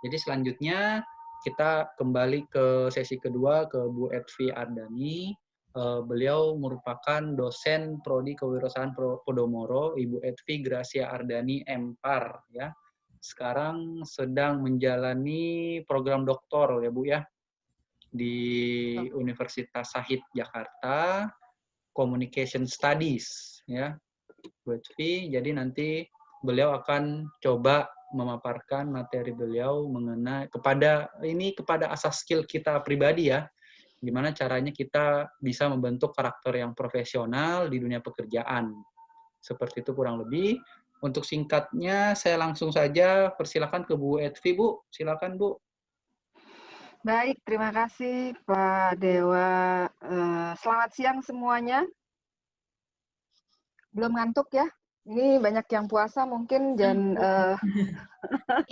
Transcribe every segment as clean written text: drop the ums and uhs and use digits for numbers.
Jadi selanjutnya kita kembali ke sesi kedua ke Bu Etvi Ardani. Beliau merupakan dosen Prodi Kewirausahaan Podomoro, Ibu Etvi Gracia Ardani MPAR ya. Sekarang sedang menjalani program doktor ya Bu ya di Universitas Shahid Jakarta, Communication Studies ya Bu Etvi. Jadi nanti beliau akan coba memaparkan materi beliau mengenai kepada asas skill kita pribadi ya, gimana caranya kita bisa membentuk karakter yang profesional di dunia pekerjaan. Seperti itu kurang lebih. Untuk singkatnya saya langsung saja persilakan ke Bu Etvi, Bu. Silakan Bu. Baik, terima kasih Pak Dewa. Selamat siang semuanya. Belum ngantuk ya? Ini banyak yang puasa mungkin dan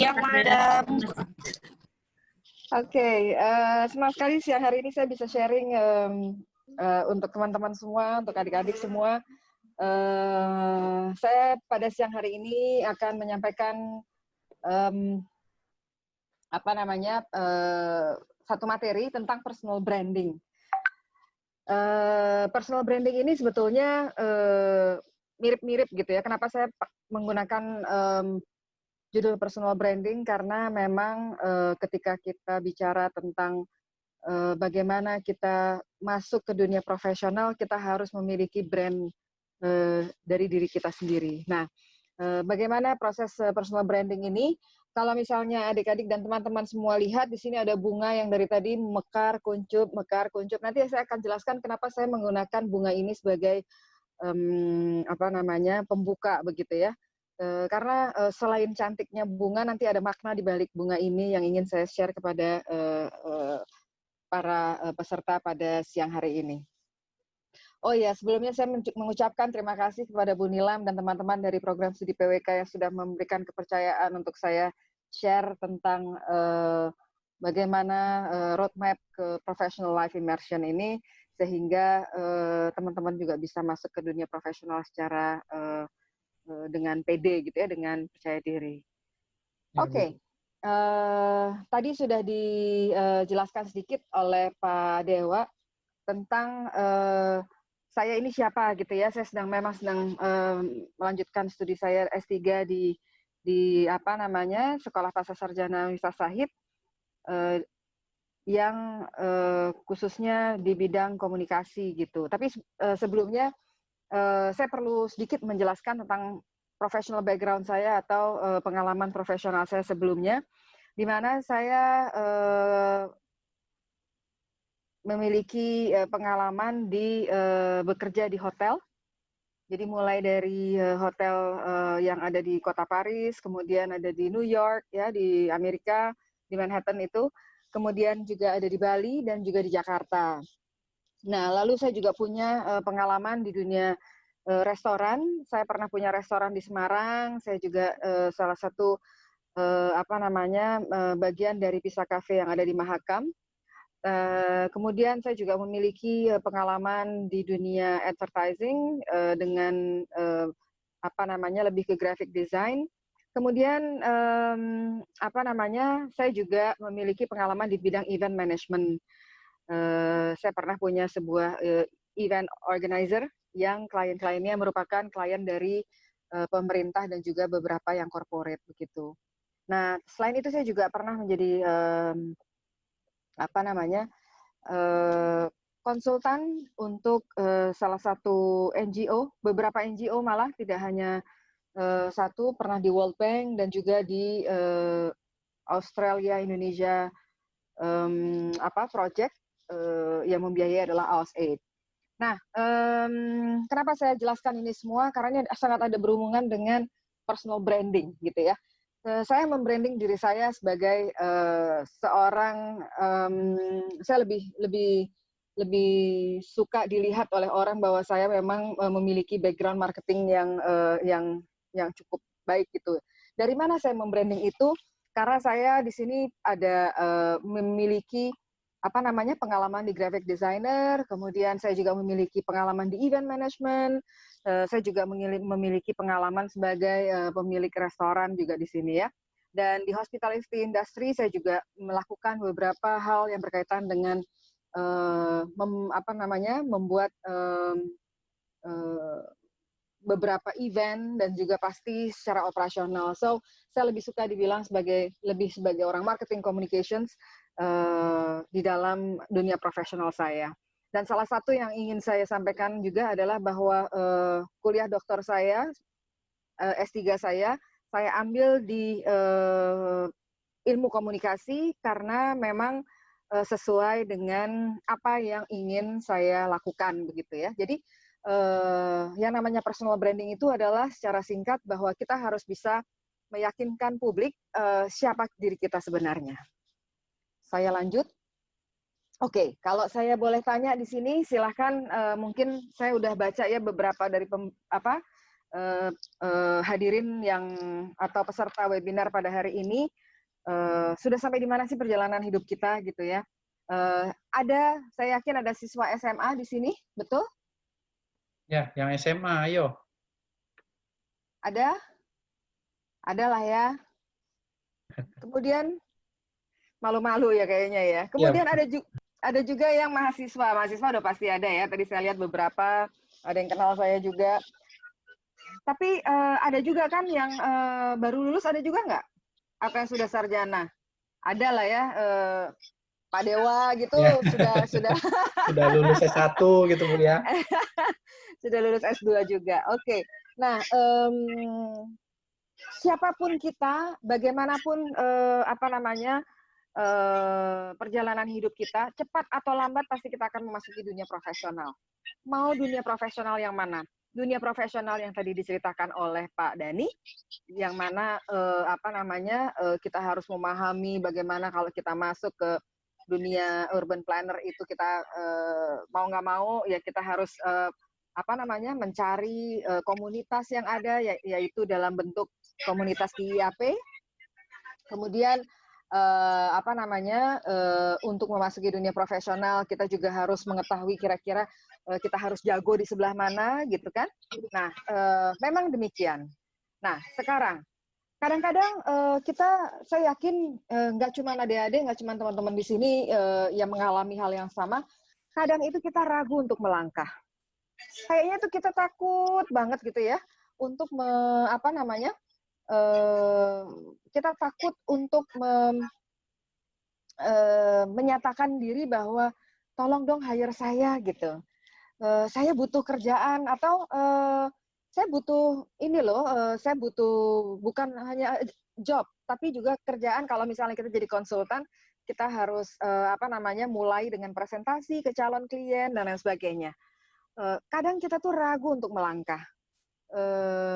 yang madam. Oke, senang sekali siang hari ini saya bisa sharing untuk teman-teman semua, untuk adik-adik semua. Saya pada siang hari ini akan menyampaikan satu materi tentang personal branding. Personal branding ini sebetulnya mirip-mirip gitu ya. Kenapa saya menggunakan judul personal branding? Karena memang ketika kita bicara tentang bagaimana kita masuk ke dunia profesional, kita harus memiliki brand dari diri kita sendiri. Nah, bagaimana proses personal branding ini? Kalau misalnya adik-adik dan teman-teman semua lihat, di sini ada bunga yang dari tadi mekar, kuncup, mekar, kuncup. Nanti saya akan jelaskan kenapa saya menggunakan bunga ini sebagai pembuka begitu ya. Karena selain cantiknya bunga, nanti ada makna di balik bunga ini yang ingin saya share kepada para peserta pada siang hari ini. Oh ya, sebelumnya saya mengucapkan terima kasih kepada Bu Nilam dan teman-teman dari program studi PWK yang sudah memberikan kepercayaan untuk saya share tentang bagaimana roadmap ke professional life immersion ini, sehingga teman-teman juga bisa masuk ke dunia profesional secara dengan pede gitu ya, dengan percaya diri. Oke. Tadi sudah dijelaskan sedikit oleh Pak Dewa tentang saya ini siapa gitu ya. Saya sedang melanjutkan studi saya S3 di Sekolah Pasca Sarjana Universitas Shahid yang khususnya di bidang komunikasi gitu. Tapi sebelumnya saya perlu sedikit menjelaskan tentang professional background saya atau pengalaman profesional saya sebelumnya, di mana saya memiliki pengalaman bekerja di hotel. Jadi mulai dari hotel yang ada di kota Paris, kemudian ada di New York ya, di Amerika, di Manhattan itu, kemudian juga ada di Bali dan juga di Jakarta. Nah, lalu saya juga punya pengalaman di dunia restoran. Saya pernah punya restoran di Semarang. Saya juga salah satu bagian dari Pisa Cafe yang ada di Mahakam. Kemudian saya juga memiliki pengalaman di dunia advertising dengan lebih ke graphic design. Kemudian saya juga memiliki pengalaman di bidang event management. Saya pernah punya sebuah event organizer yang klien-kliennya merupakan klien dari pemerintah dan juga beberapa yang corporate begitu. Nah, selain itu saya juga pernah menjadi konsultan untuk salah satu NGO, beberapa NGO malah, tidak hanya satu, pernah di World Bank dan juga di Australia Indonesia project yang membiayai adalah AusAid. Nah, kenapa saya jelaskan ini semua? Karena ini sangat ada berhubungan dengan personal branding gitu ya. Saya membranding diri saya sebagai seorang, saya lebih suka dilihat oleh orang bahwa saya memang memiliki background marketing yang cukup baik gitu. Dari mana saya membranding itu? Karena saya di sini ada memiliki pengalaman di graphic designer, kemudian saya juga memiliki pengalaman di event management. Saya juga memiliki pengalaman sebagai pemilik restoran juga di sini ya. Dan di hospitality industry saya juga melakukan beberapa hal yang berkaitan dengan membuat beberapa event dan juga pasti secara operasional. So saya lebih suka dibilang lebih sebagai orang marketing communications di dalam dunia profesional saya. Dan salah satu yang ingin saya sampaikan juga adalah bahwa kuliah doktor saya, S3 saya ambil di ilmu komunikasi karena memang sesuai dengan apa yang ingin saya lakukan begitu ya. Jadi yang namanya personal branding itu adalah secara singkat bahwa kita harus bisa meyakinkan publik siapa diri kita sebenarnya. Saya lanjut. Oke, kalau saya boleh tanya di sini, silahkan. Mungkin saya udah baca ya beberapa dari hadirin yang atau peserta webinar pada hari ini. Sudah sampai di mana sih perjalanan hidup kita gitu ya? Saya yakin ada siswa SMA di sini, betul? Ya, yang SMA, ayo. Ada? Ada lah ya. Kemudian malu-malu ya kayaknya ya. Kemudian ada juga yang mahasiswa udah pasti ada ya. Tadi saya lihat beberapa, ada yang kenal saya juga. Tapi ada juga kan yang baru lulus, ada juga nggak? Apa yang sudah sarjana? Ada lah ya. Pak Dewa gitu ya. sudah lulus S1 gitu Bu ya. Sudah lulus S2 juga. Oke. Nah, siapapun kita, bagaimanapun perjalanan hidup kita, cepat atau lambat pasti kita akan memasuki dunia profesional. Mau dunia profesional yang mana? Dunia profesional yang tadi diceritakan oleh Pak Dhani, yang mana kita harus memahami bagaimana kalau kita masuk ke dunia urban planner itu kita mau nggak mau ya kita harus mencari komunitas yang ada yaitu dalam bentuk komunitas di IAP. Kemudian untuk memasuki dunia profesional kita juga harus mengetahui kira-kira kita harus jago di sebelah mana gitu kan. Nah, memang demikian. Nah, sekarang kadang-kadang saya yakin nggak cuma adik-adik, nggak cuma teman-teman di sini yang mengalami hal yang sama. Kadang itu kita ragu untuk melangkah. Kayaknya tuh kita takut banget gitu ya untuk kita takut untuk menyatakan diri bahwa tolong dong hire saya gitu. Saya butuh kerjaan atau saya butuh saya butuh bukan hanya job, tapi juga kerjaan. Kalau misalnya kita jadi konsultan, kita harus mulai dengan presentasi ke calon klien dan lain sebagainya. Kadang kita tuh ragu untuk melangkah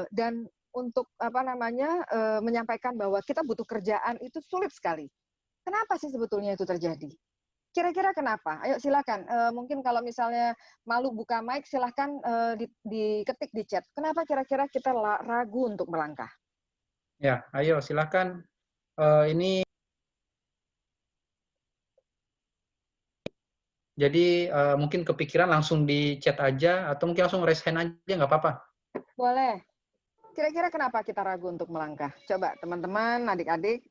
dan untuk menyampaikan bahwa kita butuh kerjaan itu sulit sekali. Kenapa sih sebetulnya itu terjadi? Kira-kira kenapa? Ayo silakan. Mungkin kalau misalnya malu buka mic, silakan diketik di chat. Kenapa kira-kira kita ragu untuk melangkah? Ya, ayo silakan. Ini jadi mungkin kepikiran langsung di chat aja atau mungkin langsung raise hand aja nggak apa-apa. Boleh. Kira-kira kenapa kita ragu untuk melangkah? Coba teman-teman, adik-adik,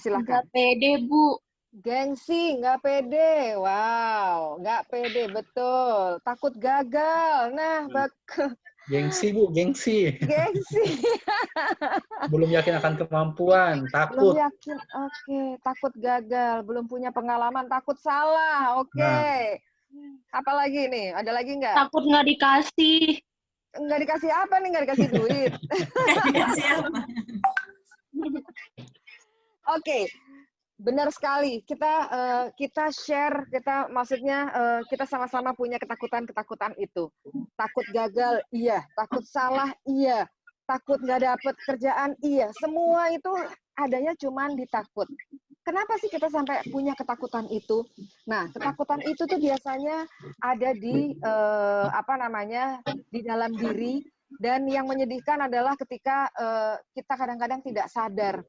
silakan. Nggak pede, Bu. Gengsi, nggak pede. Wow, nggak pede, betul. Takut gagal. Nah, Gengsi, Bu, gengsi. Gengsi. Belum yakin akan kemampuan, takut. Belum yakin, oke. Takut gagal, belum punya pengalaman, takut salah, oke. Nah. Apalagi nih? Ada lagi nggak? Takut nggak dikasih. Nggak dikasih apa nih? Nggak dikasih duit. Dikasih apa? Oke. Benar sekali. Kita share, kita sama-sama punya ketakutan itu. Takut gagal, iya. Takut salah, iya. Takut nggak dapet kerjaan, iya. Semua itu adanya cuman di takut. Kenapa sih kita sampai punya ketakutan itu? Nah, ketakutan itu tuh biasanya ada di di dalam diri. Dan yang menyedihkan adalah ketika kita kadang-kadang tidak sadar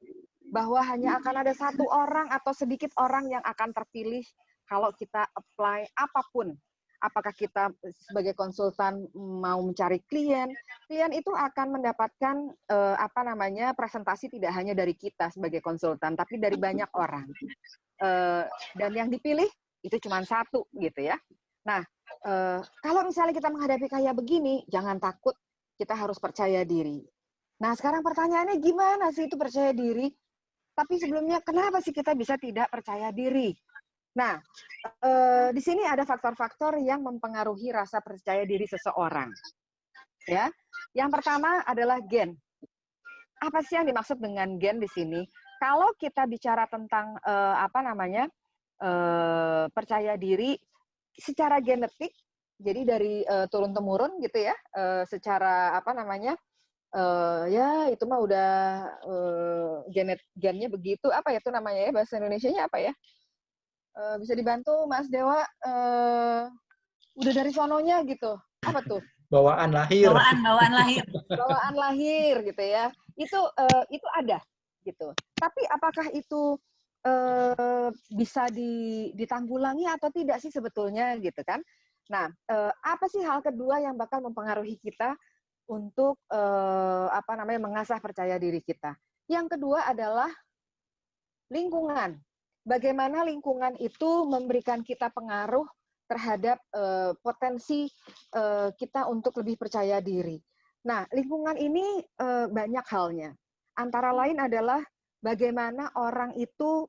bahwa hanya akan ada satu orang atau sedikit orang yang akan terpilih kalau kita apply apapun. apakah kita sebagai konsultan mau mencari klien itu akan mendapatkan presentasi tidak hanya dari kita sebagai konsultan, tapi dari banyak orang. Dan yang dipilih itu cuma satu gitu ya. Nah, kalau misalnya kita menghadapi kayak begini, jangan takut, kita harus percaya diri. Nah, sekarang pertanyaannya gimana sih itu percaya diri? Tapi sebelumnya, kenapa sih kita bisa tidak percaya diri? Nah, di sini ada faktor-faktor yang mempengaruhi rasa percaya diri seseorang. Ya, yang pertama adalah gen. Apa sih yang dimaksud dengan gen di sini? Kalau kita bicara tentang percaya diri secara genetik, jadi dari turun temurun gitu ya, secara ya itu mah udah gennya begitu, apa ya itu namanya ya, bahasa Indonesianya apa ya? Bisa dibantu Mas Dewa, udah dari sononya gitu, apa tuh? Bawaan lahir. Bawaan lahir. Bawaan lahir gitu ya, itu ada gitu. Tapi apakah itu bisa ditanggulangi atau tidak sih sebetulnya gitu kan? Nah, apa sih hal kedua yang bakal mempengaruhi kita untuk mengasah percaya diri kita? Yang kedua adalah lingkungan. Bagaimana lingkungan itu memberikan kita pengaruh terhadap potensi kita untuk lebih percaya diri. Nah, lingkungan ini banyak halnya. Antara lain adalah bagaimana orang itu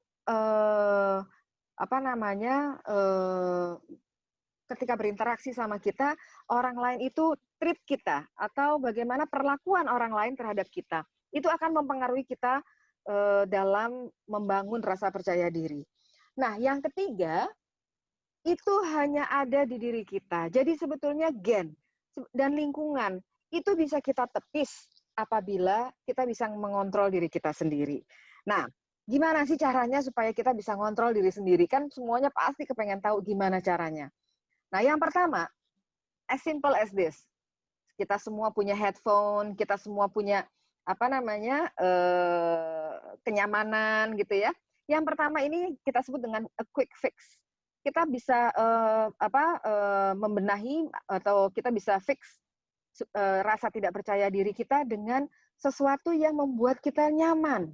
ketika berinteraksi sama kita, orang lain itu treat kita, atau bagaimana perlakuan orang lain terhadap kita. Itu akan mempengaruhi kita dalam membangun rasa percaya diri. Nah, yang ketiga, itu hanya ada di diri kita. Jadi sebetulnya gen dan lingkungan itu bisa kita tepis apabila kita bisa mengontrol diri kita sendiri. Nah, gimana sih caranya supaya kita bisa ngontrol diri sendiri? Kan semuanya pasti kepengen tahu gimana caranya. Nah, yang pertama, as simple as this. Kita semua punya headphone, kita semua punya kenyamanan gitu ya. Yang pertama ini kita sebut dengan a quick fix. Kita bisa membenahi atau kita bisa fix rasa tidak percaya diri kita dengan sesuatu yang membuat kita nyaman.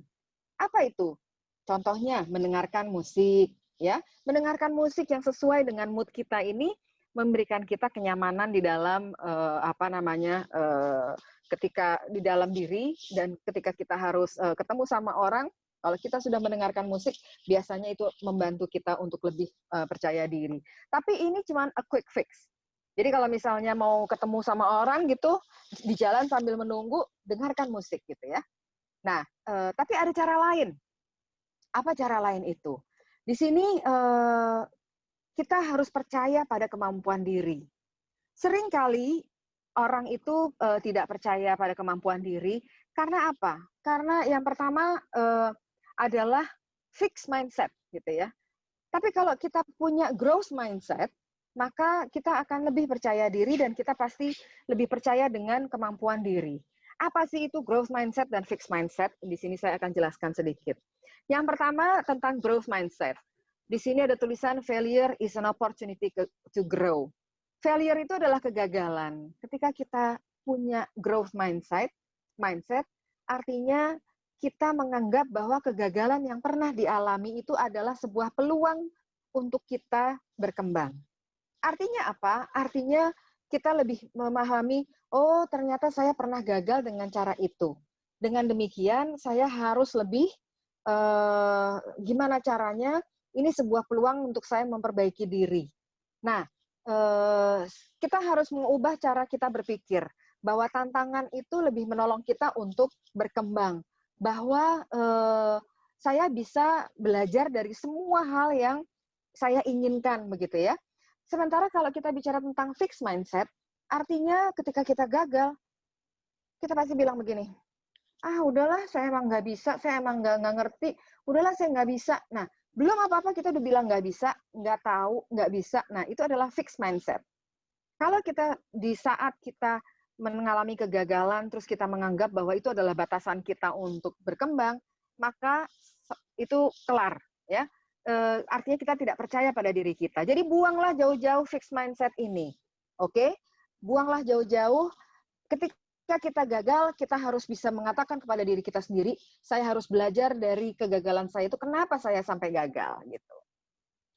Apa itu? Contohnya mendengarkan musik, ya. Mendengarkan musik yang sesuai dengan mood kita ini memberikan kita kenyamanan di dalam ketika di dalam diri, dan ketika kita harus ketemu sama orang, kalau kita sudah mendengarkan musik, biasanya itu membantu kita untuk lebih percaya diri. Tapi ini cuma a quick fix. Jadi kalau misalnya mau ketemu sama orang gitu, di jalan sambil menunggu, dengarkan musik gitu ya. Nah, tapi ada cara lain. Apa cara lain itu? Di sini kita harus percaya pada kemampuan diri. Seringkali orang itu tidak percaya pada kemampuan diri karena apa? Karena yang pertama adalah fixed mindset gitu ya. Tapi kalau kita punya growth mindset, maka kita akan lebih percaya diri dan kita pasti lebih percaya dengan kemampuan diri. Apa sih itu growth mindset dan fixed mindset? Di sini saya akan jelaskan sedikit. Yang pertama tentang growth mindset. Di sini ada tulisan failure is an opportunity to grow. Failure itu adalah kegagalan. Ketika kita punya growth mindset artinya kita menganggap bahwa kegagalan yang pernah dialami itu adalah sebuah peluang untuk kita berkembang. Artinya apa? Artinya kita lebih memahami, oh ternyata saya pernah gagal dengan cara itu. Dengan demikian, saya harus lebih, gimana caranya, ini sebuah peluang untuk saya memperbaiki diri. Nah, kita harus mengubah cara kita berpikir, bahwa tantangan itu lebih menolong kita untuk berkembang. Bahwa saya bisa belajar dari semua hal yang saya inginkan, begitu ya. Sementara kalau kita bicara tentang fixed mindset, artinya ketika kita gagal, kita pasti bilang begini, udahlah saya emang nggak bisa, saya emang nggak ngerti, udahlah saya nggak bisa. Nah, belum apa-apa kita udah bilang nggak bisa, nggak tahu, nggak bisa. Nah, itu adalah fixed mindset. Kalau kita di saat kita mengalami kegagalan, terus kita menganggap bahwa itu adalah batasan kita untuk berkembang, maka itu kelar, ya. artinya kita tidak percaya pada diri kita. Jadi buanglah jauh-jauh fixed mindset ini. Oke? Buanglah jauh-jauh. Ketika kita gagal, kita harus bisa mengatakan kepada diri kita sendiri, saya harus belajar dari kegagalan saya itu, kenapa saya sampai gagal gitu.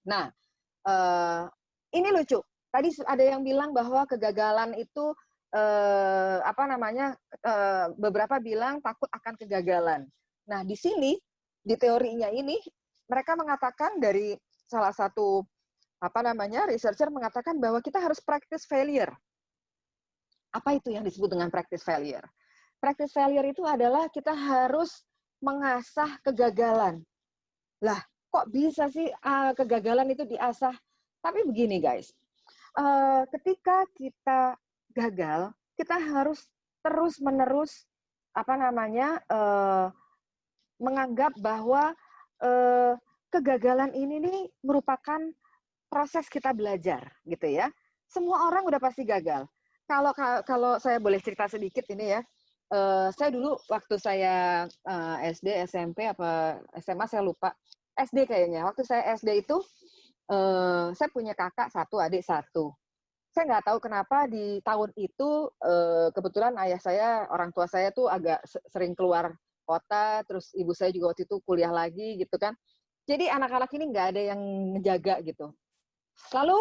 Nah, ini lucu. Tadi ada yang bilang bahwa kegagalan itu beberapa bilang takut akan kegagalan. Nah, di sini di teorinya ini mereka mengatakan dari salah satu researcher mengatakan bahwa kita harus practice failure. Apa itu yang disebut dengan practice failure? Practice failure itu adalah kita harus mengasah kegagalan. Lah, kok bisa sih kegagalan itu diasah? Tapi begini guys, ketika kita gagal, kita harus terus-menerus menganggap bahwa kegagalan ini nih merupakan proses kita belajar, gitu ya. Semua orang udah pasti gagal. Kalau saya boleh cerita sedikit ini ya, saya dulu waktu saya SD, SMP apa SMA saya lupa, SD kayaknya. Waktu saya SD itu saya punya kakak 1, adik 1. Saya nggak tahu kenapa di tahun itu kebetulan ayah saya, orang tua saya tuh agak sering keluar kota, terus ibu saya juga waktu itu kuliah lagi gitu kan. Jadi anak-anak ini nggak ada yang ngejaga gitu. Lalu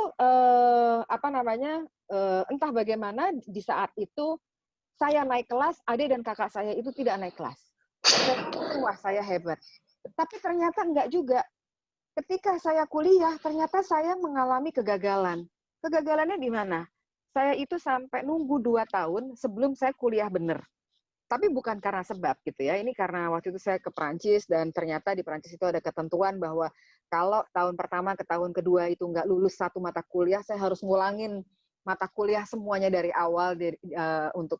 entah bagaimana di saat itu saya naik kelas, adik dan kakak saya itu tidak naik kelas. Wah, saya hebat. Tapi ternyata enggak juga. Ketika saya kuliah, ternyata saya mengalami kegagalan. Kegagalannya di mana? Saya itu sampai nunggu 2 tahun sebelum saya kuliah benar. Tapi bukan karena sebab gitu ya. Ini karena waktu itu saya ke Perancis dan ternyata di Perancis itu ada ketentuan bahwa kalau tahun pertama ke tahun kedua itu nggak lulus 1 mata kuliah, saya harus ngulangin mata kuliah semuanya dari awal untuk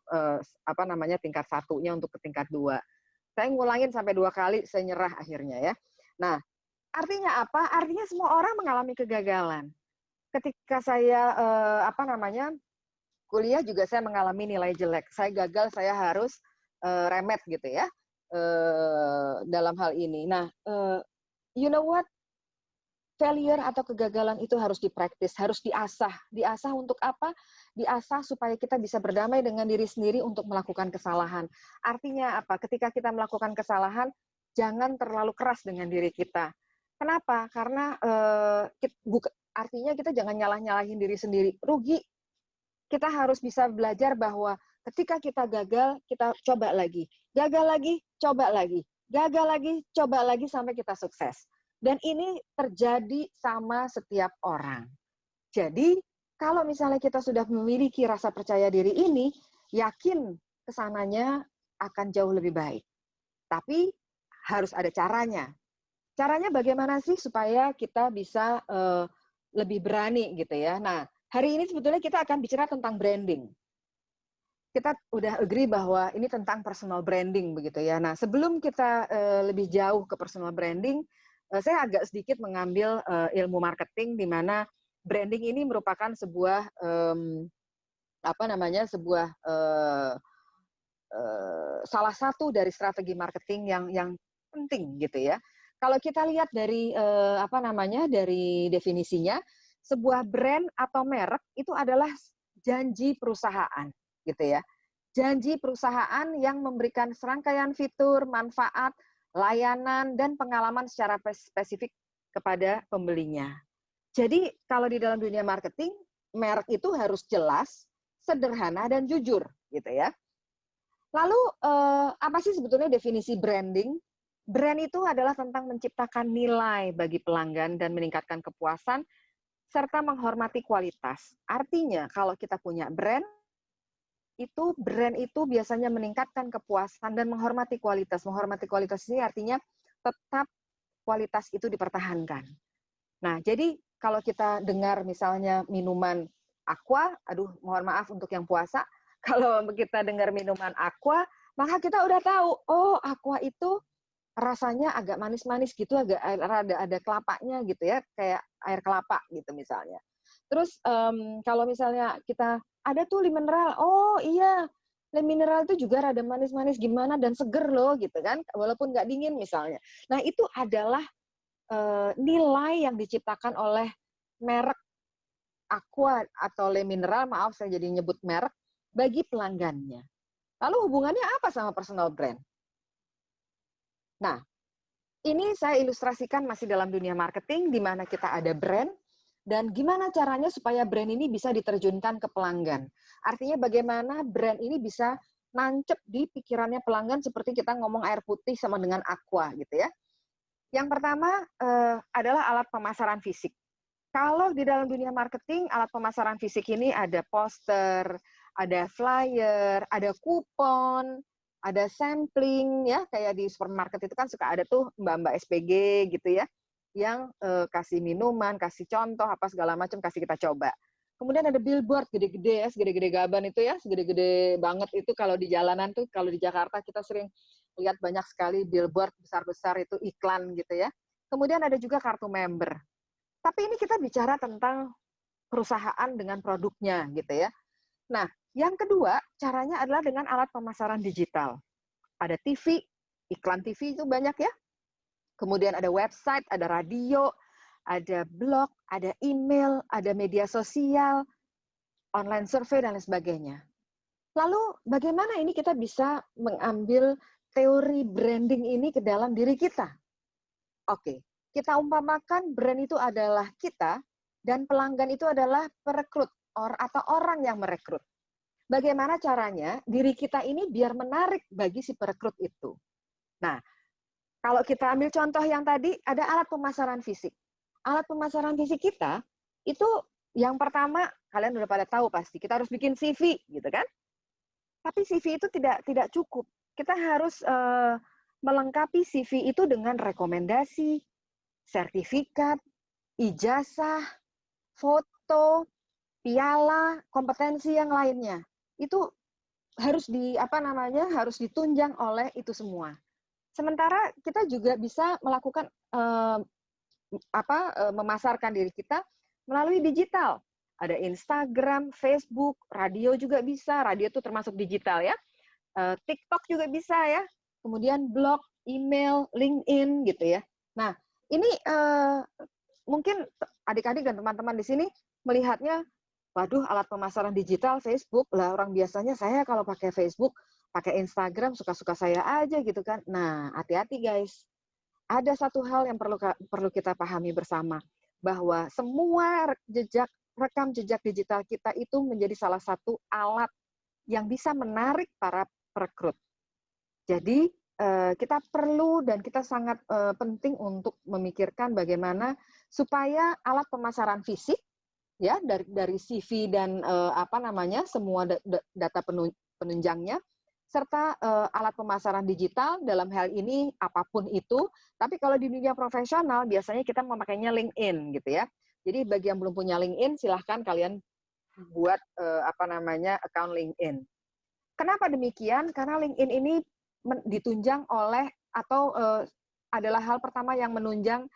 tingkat 1-nya untuk ke tingkat 2. Saya ngulangin sampai 2 kali, saya nyerah akhirnya ya. Nah, artinya apa? Artinya semua orang mengalami kegagalan. Ketika saya kuliah juga saya mengalami nilai jelek. Saya gagal, saya harus remet gitu ya dalam hal ini. Nah, you know what? Failure atau kegagalan itu harus dipraktis, harus diasah. Diasah untuk apa? Diasah supaya kita bisa berdamai dengan diri sendiri untuk melakukan kesalahan. Artinya apa? Ketika kita melakukan kesalahan, jangan terlalu keras dengan diri kita. Kenapa? Karena artinya kita jangan nyalah-nyalahin diri sendiri. Rugi. Kita harus bisa belajar bahwa ketika kita gagal, kita coba lagi. Gagal lagi, coba lagi. Gagal lagi, coba lagi sampai kita sukses. Dan ini terjadi sama setiap orang. Jadi, kalau misalnya kita sudah memiliki rasa percaya diri ini, yakin kesananya akan jauh lebih baik. Tapi harus ada caranya. Caranya bagaimana sih supaya kita bisa lebih berani gitu ya. Nah, hari ini sebetulnya kita akan bicara tentang branding. Kita udah agree bahwa ini tentang personal branding begitu ya. Nah, sebelum kita lebih jauh ke personal branding, saya agak sedikit mengambil ilmu marketing di mana branding ini merupakan sebuah salah satu dari strategi marketing yang penting gitu ya. Kalau kita lihat dari dari definisinya, sebuah brand atau merek itu adalah janji perusahaan gitu ya. Janji perusahaan yang memberikan serangkaian fitur, manfaat, layanan, dan pengalaman secara spesifik kepada pembelinya. Jadi kalau di dalam dunia marketing, merek itu harus jelas, sederhana, dan jujur gitu ya. Lalu apa sih sebetulnya definisi branding? Brand itu adalah tentang menciptakan nilai bagi pelanggan dan meningkatkan kepuasan serta menghormati kualitas. Artinya kalau kita punya brand itu biasanya meningkatkan kepuasan dan menghormati kualitas. Menghormati kualitas ini artinya tetap kualitas itu dipertahankan. Nah, jadi kalau kita dengar misalnya minuman Aqua, aduh mohon maaf untuk yang puasa, kalau kita dengar minuman Aqua, maka kita udah tahu, oh Aqua itu rasanya agak manis-manis gitu, agak ada kelapanya gitu ya, kayak air kelapa gitu misalnya. Terus kalau misalnya kita ada tuh Le Mineral, oh iya, Le Mineral itu juga rada manis-manis gimana dan seger loh gitu kan, walaupun nggak dingin misalnya. Nah itu adalah nilai yang diciptakan oleh merek Aqua atau Le Mineral, maaf saya jadi nyebut merek, bagi pelanggannya. Lalu hubungannya apa sama personal brand? Nah, ini saya ilustrasikan masih dalam dunia marketing, di mana kita ada brand, dan gimana caranya supaya brand ini bisa diterjunkan ke pelanggan. Artinya bagaimana brand ini bisa nancep di pikirannya pelanggan seperti kita ngomong air putih sama dengan aqua gitu ya. Yang pertama adalah alat pemasaran fisik. Kalau di dalam dunia marketing, alat pemasaran fisik ini ada poster, ada flyer, ada kupon, ada sampling ya, kayak di supermarket itu kan suka ada tuh mbak-mbak SPG gitu ya, yang kasih minuman, kasih contoh apa segala macam, kasih kita coba. Kemudian ada billboard gede-gede ya, segede-gede gaban itu ya, segede-gede banget itu kalau di jalanan tuh, kalau di Jakarta kita sering lihat banyak sekali billboard besar-besar itu iklan gitu ya. Kemudian ada juga kartu member. Tapi ini kita bicara tentang perusahaan dengan produknya gitu ya. Nah, yang kedua caranya adalah dengan alat pemasaran digital. Ada TV, iklan TV itu banyak ya. Kemudian ada website, ada radio, ada blog, ada email, ada media sosial, online survei, dan lain sebagainya. Lalu bagaimana ini kita bisa mengambil teori branding ini ke dalam diri kita? Oke, kita umpamakan brand itu adalah kita, dan pelanggan itu adalah perekrut atau orang yang merekrut. Bagaimana caranya diri kita ini biar menarik bagi si perekrut itu? Nah, kalau kita ambil contoh yang tadi, ada alat pemasaran fisik. Alat pemasaran fisik kita, itu yang pertama, kalian udah pada tahu pasti, kita harus bikin CV, gitu kan? Tapi CV itu tidak cukup. Kita harus melengkapi CV itu dengan rekomendasi, sertifikat, ijazah, foto, piala, kompetensi yang lainnya. Itu harus harus ditunjang oleh itu semua. Sementara kita juga bisa melakukan memasarkan diri kita melalui digital. Ada Instagram, Facebook, radio juga bisa. Radio itu termasuk digital ya. TikTok juga bisa ya. Kemudian blog, email, LinkedIn gitu ya. Nah, ini mungkin adik-adik dan teman-teman di sini melihatnya, waduh, alat pemasaran digital Facebook lah, orang biasanya saya kalau pakai Facebook, pakai Instagram suka-suka saya aja gitu kan. Nah, hati-hati guys. Ada satu hal yang perlu kita pahami bersama, bahwa semua rekam jejak digital kita itu menjadi salah satu alat yang bisa menarik para perekrut. Jadi kita perlu dan kita sangat penting untuk memikirkan bagaimana supaya alat pemasaran fisik ya dari CV dan semua data penunjangnya, serta alat pemasaran digital dalam hal ini apapun itu. Tapi kalau di dunia profesional biasanya kita memakainya LinkedIn gitu ya. Jadi bagi yang belum punya LinkedIn, silahkan kalian buat account LinkedIn. Kenapa demikian? Karena LinkedIn ini ditunjang oleh atau adalah hal pertama yang menunjang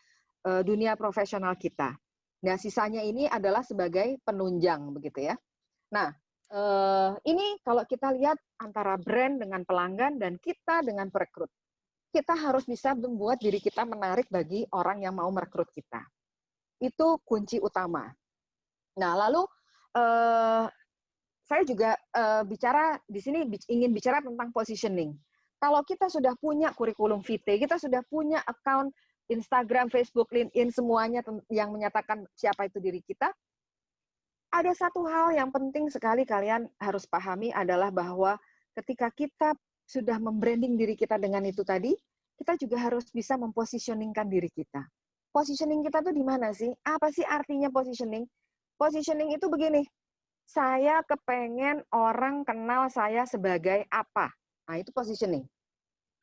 dunia profesional kita. Nah, sisanya ini adalah sebagai penunjang begitu ya. Nah, ini kalau kita lihat antara brand dengan pelanggan dan kita dengan perekrut. Kita harus bisa membuat diri kita menarik bagi orang yang mau merekrut kita. Itu kunci utama. Nah, lalu saya juga bicara di sini ingin bicara tentang positioning. Kalau kita sudah punya kurikulum vitae, kita sudah punya account Instagram, Facebook, LinkedIn, semuanya yang menyatakan siapa itu diri kita, ada satu hal yang penting sekali kalian harus pahami adalah bahwa ketika kita sudah membranding diri kita dengan itu tadi, kita juga harus bisa mempositioningkan diri kita. Positioning kita tuh di mana sih? Apa sih artinya positioning? Positioning itu begini, saya kepengen orang kenal saya sebagai apa. Nah, itu positioning.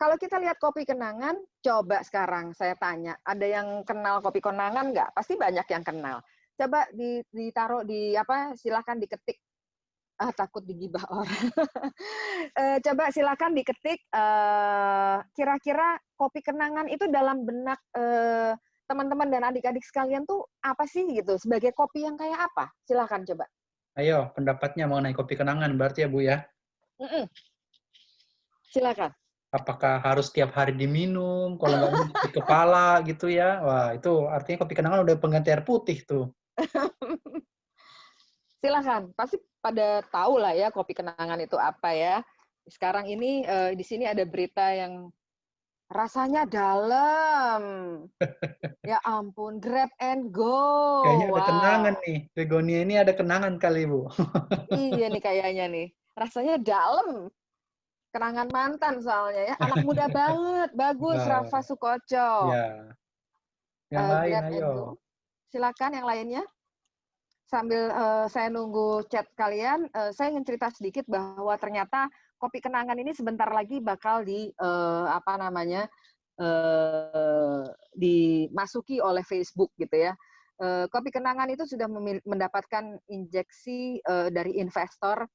Kalau kita lihat kopi kenangan, coba sekarang saya tanya, ada yang kenal kopi kenangan nggak? Pasti banyak yang kenal. Coba ditaruh silakan diketik. Takut digibah orang. Coba silakan diketik kira-kira kopi kenangan itu dalam benak teman-teman dan adik-adik sekalian tuh apa sih gitu? Sebagai kopi yang kayak apa? Silakan coba. Ayo, pendapatnya mengenai kopi kenangan berarti ya Bu ya? Silakan. Apakah harus tiap hari diminum? Kalau nggak minum sakit kepala gitu ya. Wah, itu artinya kopi kenangan udah pengganti air putih tuh. Silakan, pasti pada tahu lah ya kopi kenangan itu apa ya. Sekarang ini di sini ada berita yang rasanya dalam. Ya ampun, grab and Kayaknya go. ada kenangan Wow. nih. Begonia ini ada kenangan kali, Bu. Iya nih kayaknya nih. Rasanya dalam. Kenangan mantan soalnya ya. Anak muda banget. Bagus, Nah, Rafa Sukoco. ya. Yang lain, Grab and ayo. go. Silakan yang lainnya. Sambil saya nunggu chat kalian, saya ingin cerita sedikit bahwa ternyata kopi kenangan ini sebentar lagi bakal dimasuki oleh Facebook gitu ya. Kopi kenangan itu sudah mendapatkan injeksi dari investor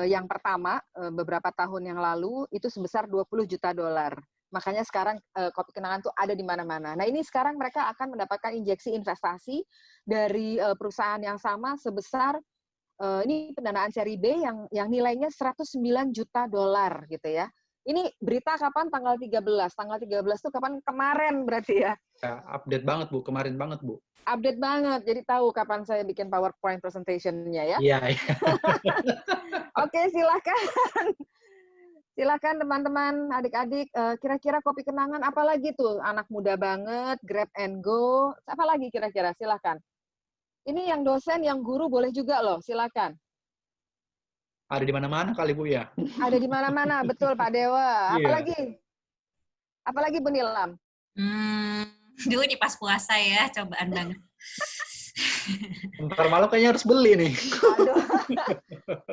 yang pertama beberapa tahun yang lalu itu sebesar $20 juta. Makanya sekarang kopi kenangan tuh ada di mana-mana. Nah ini sekarang mereka akan mendapatkan injeksi investasi dari perusahaan yang sama sebesar ini pendanaan seri B yang nilainya $109 juta gitu ya. Ini berita kapan? Tanggal 13. Tanggal 13 itu kapan? Kemarin berarti ya. Ya, update banget, Bu. Kemarin banget, Bu. Update banget. Jadi tahu kapan saya bikin PowerPoint presentation-nya ya. Iya, iya. Oke, silakan. Silakan teman-teman, adik-adik, kira-kira kopi kenangan apa lagi tuh? Anak muda banget, grab and go. Apa lagi kira-kira? Silakan. Ini yang dosen, yang guru boleh juga loh, silakan. Ada di mana-mana kali, Bu, ya? Ada di mana-mana, betul Pak Dewa. Iya. Apalagi Bu Nilam? Dulu di pas puasa ya, cobaan banget. Ntar malam kayaknya harus beli nih. Aduh.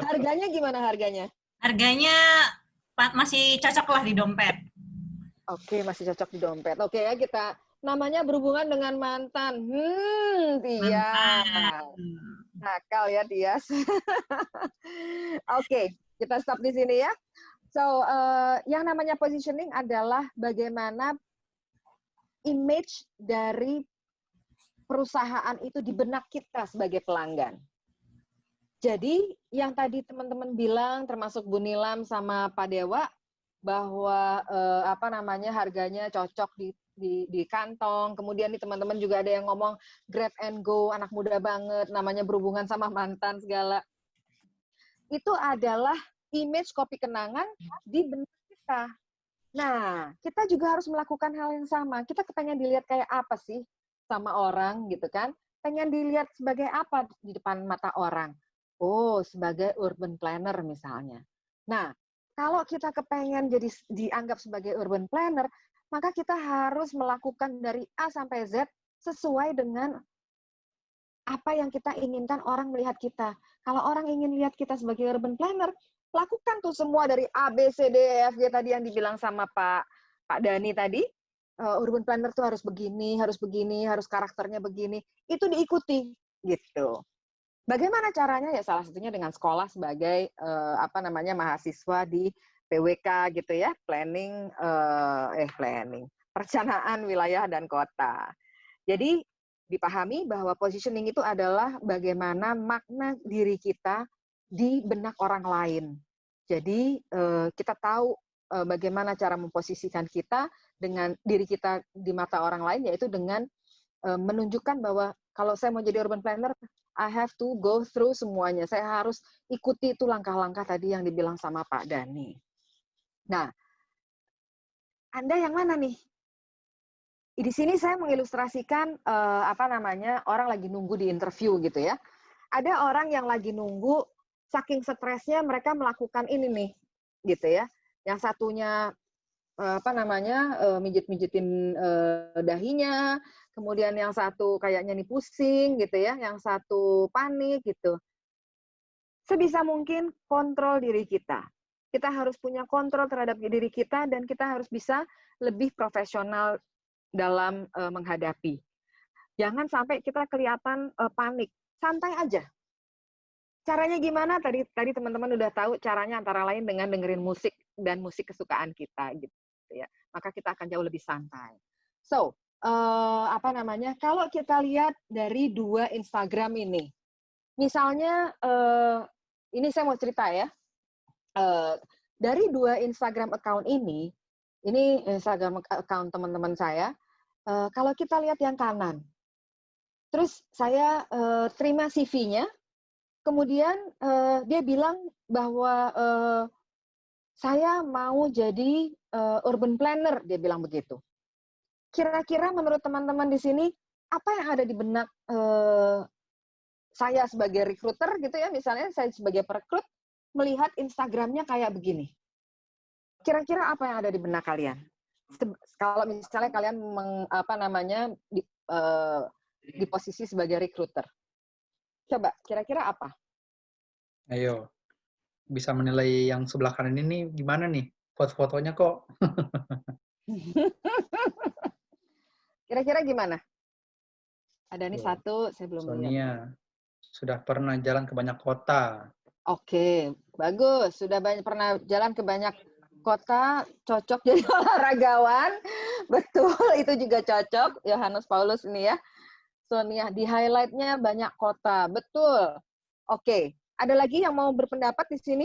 Harganya gimana harganya? Harganya masih cocok lah di dompet. Oke, masih cocok di dompet. Oke ya, kita namanya berhubungan dengan mantan. Tias. Nakal ya, Tias. Oke, kita stop di sini ya. So, yang namanya positioning adalah bagaimana image dari perusahaan itu di benak kita sebagai pelanggan. Jadi, yang tadi teman-teman bilang, termasuk Bu Nilam sama Pak Dewa, bahwa harganya cocok di kantong. Kemudian nih teman-teman juga ada yang ngomong grab and go, anak muda banget, namanya berhubungan sama mantan segala. Itu adalah image kopi kenangan di benak kita. Nah, kita juga harus melakukan hal yang sama. Kita kepengen dilihat kayak apa sih sama orang gitu kan? Pengen dilihat sebagai apa di depan mata orang? Oh, sebagai urban planner misalnya. Nah, kalau kita kepengen jadi dianggap sebagai urban planner, maka kita harus melakukan dari A sampai Z sesuai dengan apa yang kita inginkan orang melihat kita. Kalau orang ingin lihat kita sebagai urban planner, lakukan tuh semua dari A, B, C, D, E, F, G tadi yang dibilang sama Pak Dani tadi. Urban planner tuh harus begini, harus karakternya begini. Itu diikuti gitu. Bagaimana caranya? Ya salah satunya dengan sekolah sebagai mahasiswa di PWK gitu ya, perencanaan wilayah dan kota. Jadi dipahami bahwa positioning itu adalah bagaimana makna diri kita di benak orang lain. Jadi kita tahu bagaimana cara memposisikan kita dengan diri kita di mata orang lain, yaitu dengan menunjukkan bahwa kalau saya mau jadi urban planner, I have to go through semuanya. Saya harus ikuti itu langkah-langkah tadi yang dibilang sama Pak Dani. Nah, Anda yang mana nih? Di sini saya mengilustrasikan orang lagi nunggu di interview gitu ya. Ada orang yang lagi nunggu, saking stresnya mereka melakukan ini nih, gitu ya. Yang satunya mijit-mijitin dahinya, kemudian yang satu kayaknya nih pusing gitu ya, yang satu panik gitu. Sebisa mungkin kontrol diri kita. Kita harus punya kontrol terhadap diri kita dan kita harus bisa lebih profesional dalam menghadapi. Jangan sampai kita kelihatan panik. Santai aja. Caranya gimana? Tadi teman-teman udah tahu caranya antara lain dengan dengerin musik dan musik kesukaan kita gitu ya. Maka kita akan jauh lebih santai. So, kalau kita lihat dari 2 Instagram ini. Misalnya ini saya mau cerita ya. Dari 2 Instagram account ini Ini Instagram account teman-teman saya. Kalau kita lihat yang kanan, terus saya terima CV-nya, kemudian dia bilang bahwa saya mau jadi urban planner, dia bilang begitu. Kira-kira menurut teman-teman di sini, apa yang ada di benak saya sebagai recruiter gitu ya, misalnya saya sebagai perekrut, melihat Instagramnya kayak begini. Kira-kira apa yang ada di benak kalian? Kalau misalnya kalian di posisi sebagai recruiter. Coba, kira-kira apa? Ayo, bisa menilai yang sebelah kanan ini gimana nih? Foto-fotonya kok. Kira-kira gimana? Ada nih Tuh, satu, saya belum lihat. Sonia, sudah pernah jalan ke banyak kota. Oke, bagus. Sudah pernah jalan ke banyak kota, cocok jadi olahragawan. Betul, itu juga cocok. Yohanes Paulus ini ya. Sonia, di highlight-nya banyak kota. Betul. Oke, ada lagi yang mau berpendapat di sini?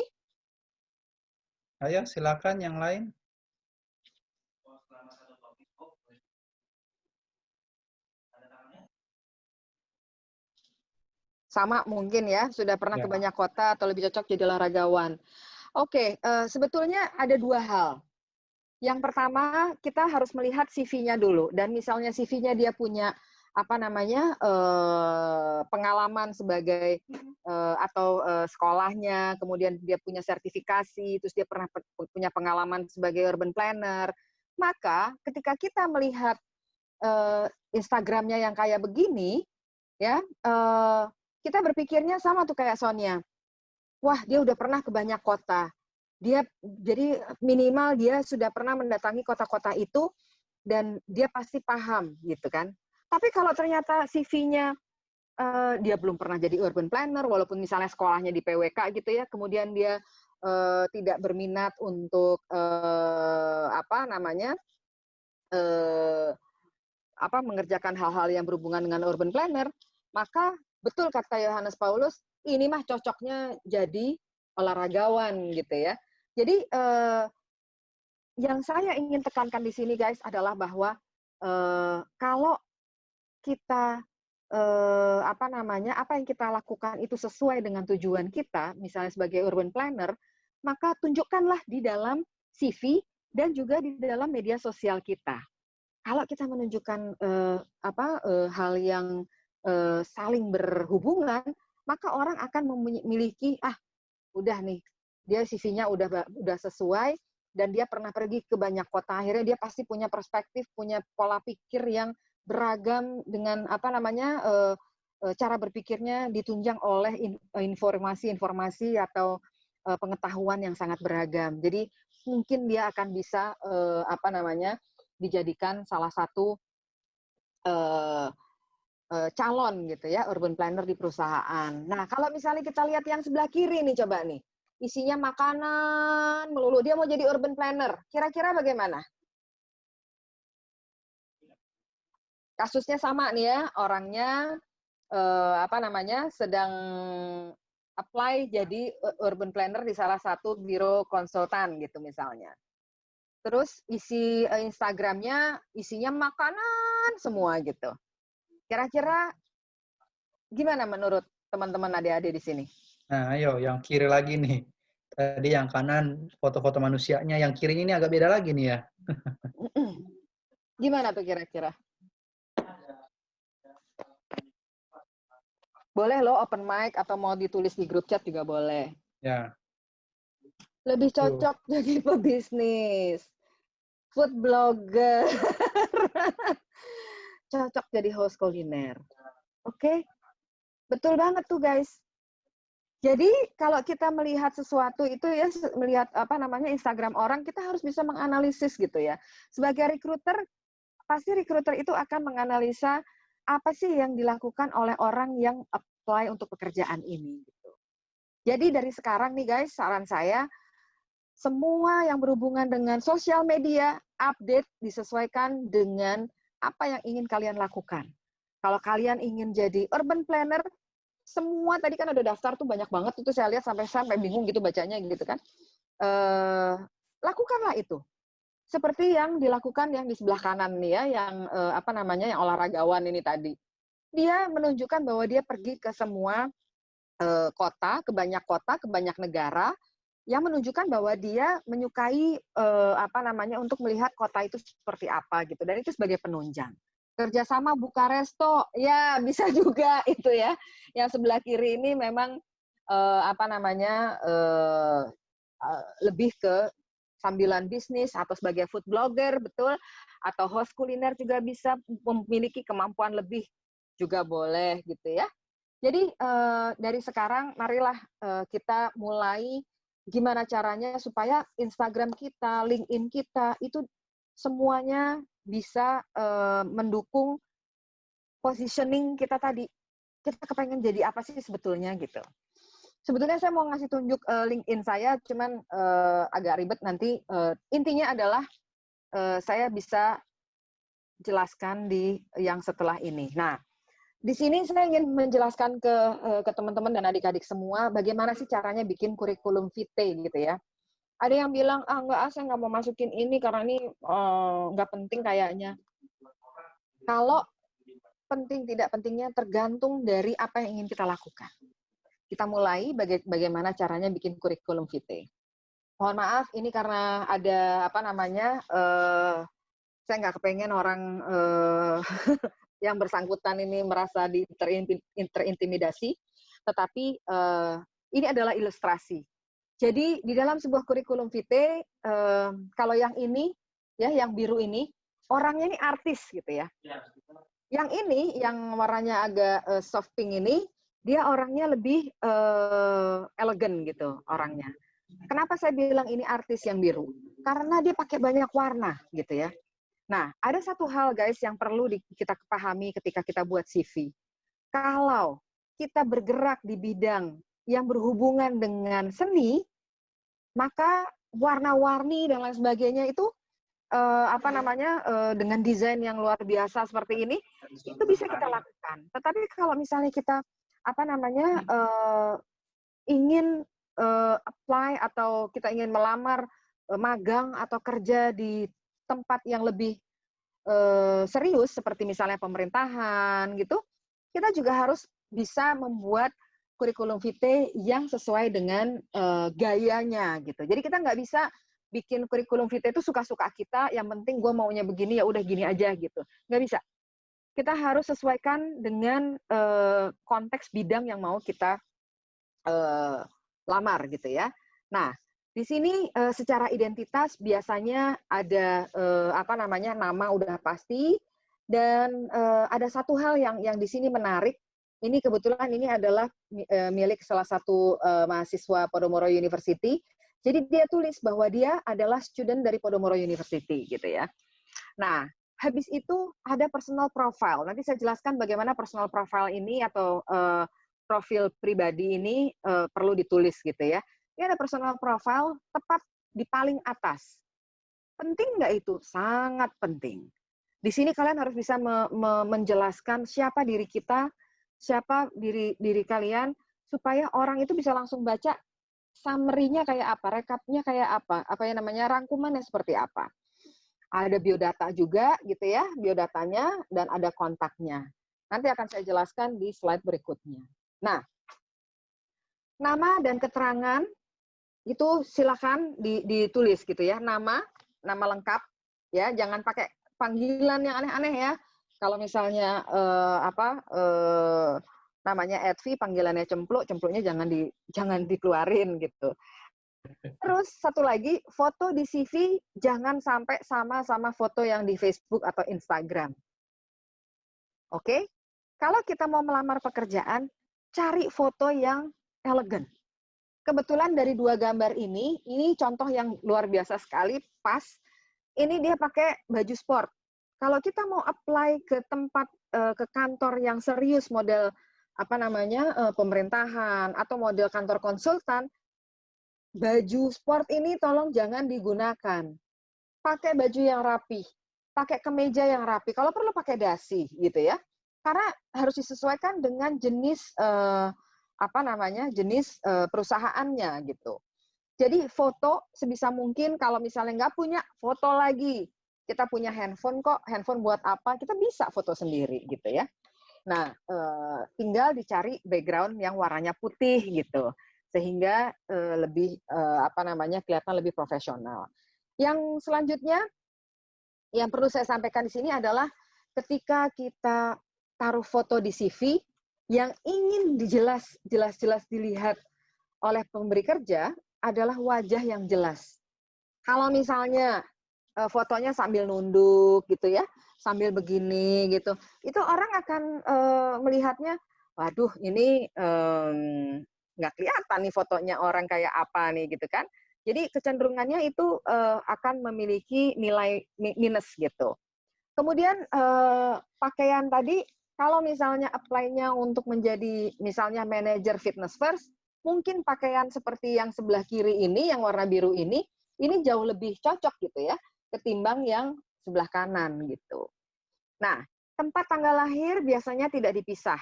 Ayo, silakan yang lain. Sama mungkin ya, sudah pernah ke banyak kota atau lebih cocok jadi olahragawan. Oke, sebetulnya ada dua hal. Yang pertama, kita harus melihat CV-nya dulu. Dan misalnya CV-nya dia punya pengalaman sebagai atau sekolahnya, kemudian dia punya sertifikasi, terus dia pernah punya pengalaman sebagai urban planner. Maka ketika kita melihat Instagramnya yang kayak begini, ya kita berpikirnya sama tuh kayak Sonia. Wah, dia udah pernah ke banyak kota. Dia jadi minimal dia sudah pernah mendatangi kota-kota itu dan dia pasti paham gitu kan. Tapi kalau ternyata CV-nya dia belum pernah jadi urban planner, walaupun misalnya sekolahnya di PWK gitu ya, kemudian dia tidak berminat untuk mengerjakan hal-hal yang berhubungan dengan urban planner, maka betul kata Yohanes Paulus, ini mah cocoknya jadi olahragawan gitu ya. Jadi yang saya ingin tekankan di sini guys adalah bahwa kalau kita apa yang kita lakukan itu sesuai dengan tujuan kita, misalnya sebagai urban planner, maka tunjukkanlah di dalam CV dan juga di dalam media sosial kita. Kalau kita menunjukkan hal yang saling berhubungan, maka orang akan memiliki udah nih dia CV-nya udah sesuai dan dia pernah pergi ke banyak kota, akhirnya dia pasti punya perspektif, punya pola pikir yang beragam dengan cara berpikirnya ditunjang oleh informasi-informasi atau pengetahuan yang sangat beragam. Jadi mungkin dia akan bisa dijadikan salah satu calon gitu ya, urban planner di perusahaan. Nah, kalau misalnya kita lihat yang sebelah kiri nih, coba nih. Isinya makanan melulu. Dia mau jadi urban planner. Kira-kira bagaimana? Kasusnya sama nih ya, orangnya sedang apply jadi urban planner di salah satu biro konsultan gitu misalnya. Terus isi Instagramnya isinya makanan semua gitu. Kira-kira gimana menurut teman-teman adik-adik di sini? Nah, ayo yang kiri lagi nih. Tadi yang kanan foto-foto manusianya, yang kiri ini agak beda lagi nih ya. Gimana tuh kira-kira? Boleh loh open mic atau mau ditulis di grup chat juga boleh. Ya. Lebih cocok jadi pebisnis. Food blogger. Cocok jadi host kuliner. Oke? Betul banget tuh guys. Jadi kalau kita melihat sesuatu itu ya, melihat Instagram orang, kita harus bisa menganalisis gitu ya. Sebagai recruiter, pasti recruiter itu akan menganalisa apa sih yang dilakukan oleh orang yang apply untuk pekerjaan ini. Gitu. Jadi dari sekarang nih guys, saran saya, semua yang berhubungan dengan sosial media, update disesuaikan dengan apa yang ingin kalian lakukan. Kalau kalian ingin jadi urban planner, semua tadi kan ada daftar tuh banyak banget, itu saya lihat sampai bingung gitu bacanya gitu kan. Lakukanlah itu. seperti yang dilakukan yang di sebelah kanan nih ya, yang yang olahragawan ini tadi. Dia menunjukkan bahwa dia pergi ke semua kota, ke banyak negara, yang menunjukkan bahwa dia menyukai untuk melihat kota itu seperti apa gitu, dan itu sebagai penunjang. Kerjasama buka resto, ya bisa juga itu ya. Yang sebelah kiri ini memang lebih ke sambilan bisnis atau sebagai food blogger, betul, atau host kuliner juga bisa memiliki kemampuan lebih juga boleh gitu ya. Jadi dari sekarang marilah kita mulai gimana caranya supaya Instagram kita, LinkedIn kita itu semuanya bisa mendukung positioning kita tadi. Kita kepengen jadi apa sih sebetulnya gitu. Sebetulnya saya mau ngasih tunjuk LinkedIn saya, cuman agak ribet nanti. Intinya adalah saya bisa jelaskan di yang setelah ini. Nah, di sini saya ingin menjelaskan ke teman-teman dan adik-adik semua bagaimana sih caranya bikin kurikulum vitae gitu ya. Ada yang bilang, saya nggak mau masukin ini karena ini nggak penting kayaknya. Kalau penting tidak pentingnya tergantung dari apa yang ingin kita lakukan. Kita mulai bagaimana caranya bikin kurikulum vitae. Mohon maaf, ini karena ada saya nggak kepengen orang yang bersangkutan ini merasa terintimidasi, tetapi ini adalah ilustrasi. Jadi di dalam sebuah kurikulum vitae, kalau yang ini, ya yang biru ini, orangnya ini artis gitu ya. Yang ini, yang warnanya agak soft pink ini, dia orangnya lebih elegan gitu orangnya. Kenapa saya bilang ini artis yang biru? Karena dia pakai banyak warna gitu ya. Nah, ada satu hal guys yang perlu kita pahami ketika kita buat CV. Kalau kita bergerak di bidang yang berhubungan dengan seni, maka warna-warni dan lain sebagainya itu dengan desain yang luar biasa seperti ini, itu bisa kita lakukan. Tetapi kalau misalnya kita ingin apply atau kita ingin melamar magang atau kerja di tempat yang lebih serius seperti misalnya pemerintahan gitu, kita juga harus bisa membuat kurikulum vitae yang sesuai dengan gayanya gitu. Jadi kita nggak bisa bikin kurikulum vitae itu suka-suka kita, yang penting gue maunya begini ya udah gini aja gitu. Nggak bisa. Kita harus sesuaikan dengan konteks bidang yang mau kita lamar gitu ya. Nah, di sini secara identitas biasanya ada nama udah pasti, dan ada satu hal yang di sini menarik. Ini kebetulan ini adalah milik salah satu mahasiswa Podomoro University. Jadi dia tulis bahwa dia adalah student dari Podomoro University gitu ya. Nah, habis itu ada personal profile. Nanti saya jelaskan bagaimana personal profile ini atau profil pribadi ini perlu ditulis gitu ya. Ini ada personal profile tepat di paling atas. Penting nggak itu? Sangat penting. Di sini kalian harus bisa menjelaskan siapa diri kita, siapa diri kalian, supaya orang itu bisa langsung baca summary-nya kayak apa, rekapnya kayak apa, rangkumannya seperti apa. Ada biodata juga gitu ya, biodatanya, dan ada kontaknya. Nanti akan saya jelaskan di slide berikutnya. Nah, nama dan keterangan itu silakan ditulis gitu ya, nama lengkap ya, jangan pakai panggilan yang aneh-aneh ya. Kalau misalnya namanya Edvi, panggilannya Cempluk, Cempluknya jangan dikeluarin gitu. Terus satu lagi, foto di CV jangan sampai sama foto yang di Facebook atau Instagram. Oke? Kalau kita mau melamar pekerjaan, cari foto yang elegan. Kebetulan dari dua gambar ini contoh yang luar biasa sekali, pas. Ini dia pakai baju sport. Kalau kita mau apply ke tempat, ke kantor yang serius, model pemerintahan atau model kantor konsultan, baju sport ini tolong jangan digunakan. Pakai baju yang rapi, pakai kemeja yang rapi. Kalau perlu pakai dasi, gitu ya. Karena harus disesuaikan dengan jenis jenis perusahaannya gitu. Jadi foto sebisa mungkin, kalau misalnya nggak punya, foto lagi. Kita punya handphone kok, handphone buat apa? Kita bisa foto sendiri gitu ya. Nah, tinggal dicari background yang warnanya putih gitu, sehingga lebih kelihatan lebih profesional. Yang selanjutnya yang perlu saya sampaikan di sini adalah ketika kita taruh foto di CV yang ingin jelas-jelas dilihat oleh pemberi kerja adalah wajah yang jelas. Kalau misalnya fotonya sambil nunduk gitu ya, sambil begini gitu, itu orang akan melihatnya, waduh ini nggak kelihatan nih fotonya orang kayak apa nih gitu kan. Jadi kecenderungannya itu akan memiliki nilai minus gitu. Kemudian pakaian tadi, kalau misalnya apply-nya untuk menjadi misalnya manajer fitness first, mungkin pakaian seperti yang sebelah kiri ini, yang warna biru ini jauh lebih cocok gitu ya, ketimbang yang sebelah kanan gitu. Nah, tempat tanggal lahir biasanya tidak dipisah.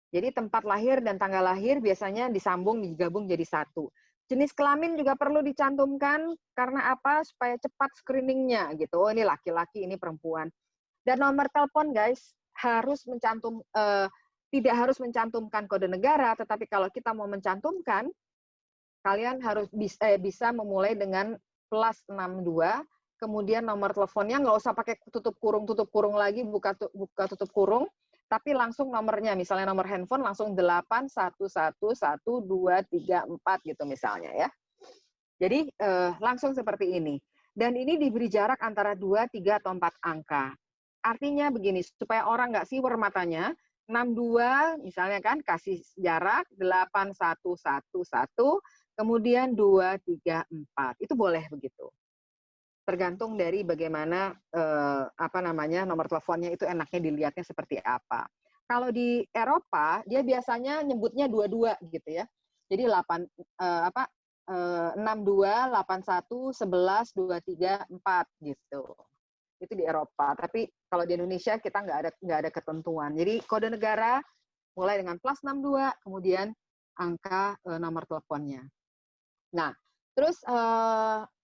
Jadi tempat lahir dan tanggal lahir biasanya disambung, digabung jadi satu. Jenis kelamin juga perlu dicantumkan, karena apa? Supaya cepat screeningnya gitu. Oh ini laki-laki, ini perempuan. Dan nomor telepon guys, tidak harus mencantumkan kode negara, tetapi kalau kita mau mencantumkan, kalian harus bisa memulai dengan +62, kemudian nomor teleponnya nggak usah pakai tutup kurung lagi, buka tutup kurung, tapi langsung nomornya, misalnya nomor handphone langsung 8111234 gitu misalnya ya. Jadi langsung seperti ini. Dan ini diberi jarak antara 2, 3, atau 4 angka. Artinya begini, supaya orang nggak siwer matanya, 62 misalnya kan, kasih jarak 8111, kemudian 234. Itu boleh begitu. Tergantung dari bagaimana nomor teleponnya itu enaknya dilihatnya seperti apa. Kalau di Eropa, dia biasanya nyebutnya 22 gitu ya. Jadi 62, 81, 11, 234 gitu. Itu di Eropa. Tapi kalau di Indonesia kita nggak ada ketentuan. Jadi kode negara mulai dengan +62, kemudian angka nomor teleponnya. Nah, terus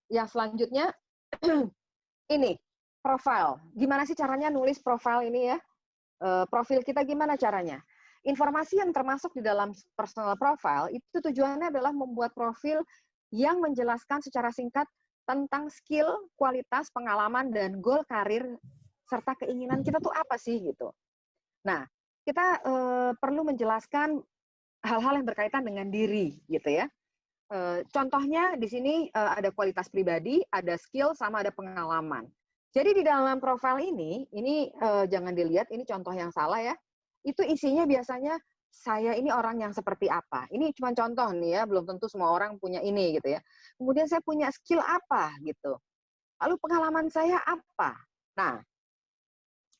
yang selanjutnya ini profile. Gimana sih caranya nulis profile ini ya? Profil kita gimana caranya? Informasi yang termasuk di dalam personal profile itu tujuannya adalah membuat profil yang menjelaskan secara singkat tentang skill, kualitas, pengalaman, dan goal karir serta keinginan kita tuh apa sih gitu. Nah, kita perlu menjelaskan hal-hal yang berkaitan dengan diri gitu ya. Contohnya di sini ada kualitas pribadi, ada skill, sama ada pengalaman. Jadi di dalam profil ini jangan dilihat, ini contoh yang salah ya. Itu isinya biasanya, saya ini orang yang seperti apa. Ini cuma contoh nih ya, belum tentu semua orang punya ini gitu ya. Kemudian saya punya skill apa gitu. Lalu pengalaman saya apa. Nah,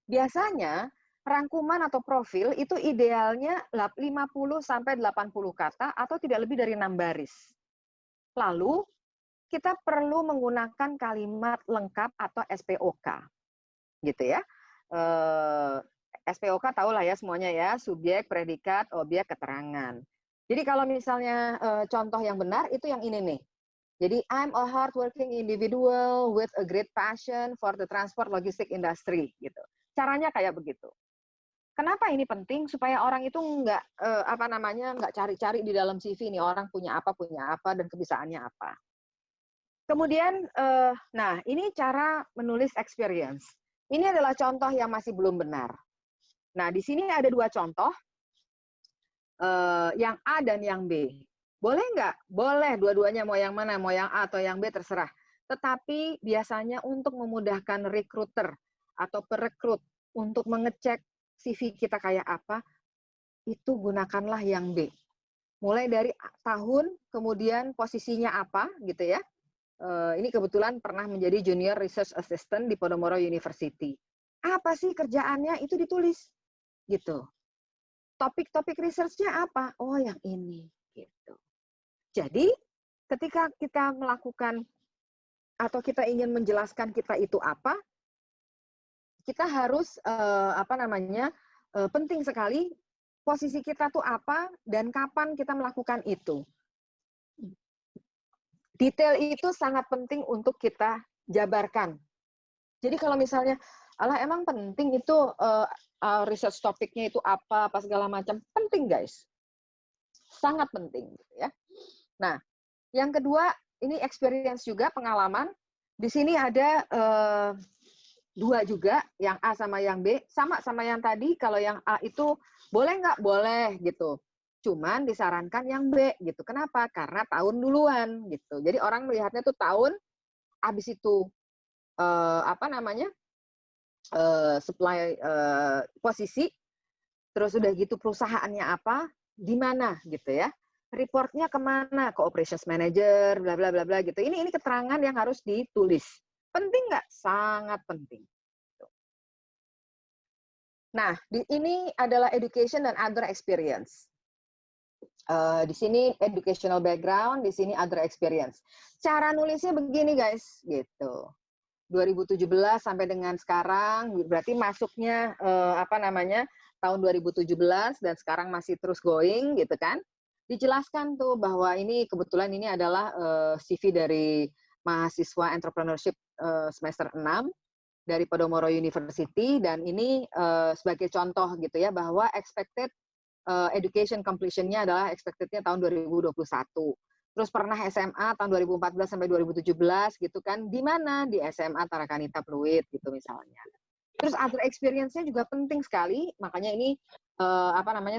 biasanya rangkuman atau profil itu idealnya 50-80 kata atau tidak lebih dari 6 baris. Lalu, kita perlu menggunakan kalimat lengkap atau SPOK. Gitu ya. SPOK tahulah ya semuanya ya, subjek, predikat, objek, keterangan. Jadi kalau misalnya contoh yang benar, itu yang ini nih. Jadi, I'm a hardworking individual with a great passion for the transport logistic industry. Gitu. Caranya kayak begitu. Kenapa ini penting? Supaya orang itu nggak cari-cari di dalam CV nih orang punya apa, dan kebiasaannya apa. Kemudian, nah ini cara menulis experience. Ini adalah contoh yang masih belum benar. Nah di sini ada 2 contoh, yang A dan yang B. Boleh nggak? Boleh, dua-duanya mau yang mana, mau yang A atau yang B terserah. Tetapi biasanya untuk memudahkan recruiter atau perekrut untuk mengecek CV kita kayak apa, itu gunakanlah yang B. Mulai dari tahun, kemudian posisinya apa, gitu ya. Ini kebetulan pernah menjadi Junior Research Assistant di Podomoro University. Apa sih kerjaannya? Itu ditulis, gitu. Topik-topik research-nya apa? Oh, yang ini, gitu. Jadi, ketika kita melakukan atau kita ingin menjelaskan kita itu apa, kita harus penting sekali posisi kita tuh apa dan kapan kita melakukan itu. Detail itu sangat penting untuk kita jabarkan. Jadi kalau misalnya, alah emang penting itu research topiknya itu apa segala macam, penting guys. Sangat penting ya. Nah, yang kedua ini experience juga, pengalaman. Di sini ada 2 juga, yang A sama yang B, sama yang tadi. Kalau yang A itu boleh nggak? Boleh gitu. Cuman disarankan yang B gitu. Kenapa? Karena tahun duluan gitu. Jadi orang melihatnya tuh tahun, habis itu supply posisi, terus udah gitu perusahaannya apa, di mana gitu ya. Reportnya kemana? Ke operations manager, bla bla bla bla gitu. Ini keterangan yang harus ditulis. Penting nggak? Sangat penting. Nah, ini adalah education dan other experience. Di sini educational background, di sini other experience. Cara nulisnya begini guys, gitu. 2017 sampai dengan sekarang, berarti masuknya tahun 2017 dan sekarang masih terus going gitu kan. Dijelaskan tuh bahwa ini kebetulan ini adalah CV dari mahasiswa entrepreneurship semester 6 dari Podomoro University, dan ini sebagai contoh gitu ya, bahwa expected education completion-nya adalah expected-nya tahun 2021. Terus pernah SMA tahun 2014 sampai 2017 gitu kan. Di mana? Di SMA Tarakanita Pluit gitu misalnya. Terus other experience-nya juga penting sekali. Makanya ini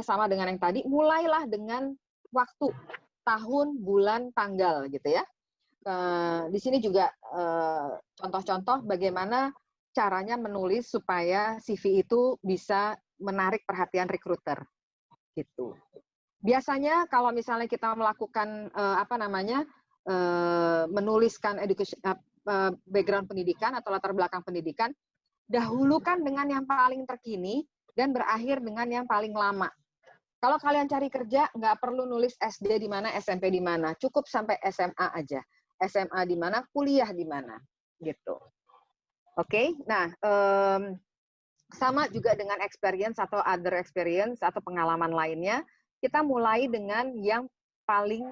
sama dengan yang tadi, mulailah dengan waktu, tahun, bulan, tanggal gitu ya. Di sini juga contoh-contoh bagaimana caranya menulis supaya CV itu bisa menarik perhatian recruiter gitu. Biasanya kalau misalnya kita melakukan menuliskan education, background pendidikan atau latar belakang pendidikan, dahulukan dengan yang paling terkini dan berakhir dengan yang paling lama. Kalau kalian cari kerja, nggak perlu nulis SD di mana, SMP di mana, cukup sampai SMA aja. SMA di mana, kuliah di mana, gitu. Oke, nah sama juga dengan experience atau other experience atau pengalaman lainnya. Kita mulai dengan yang paling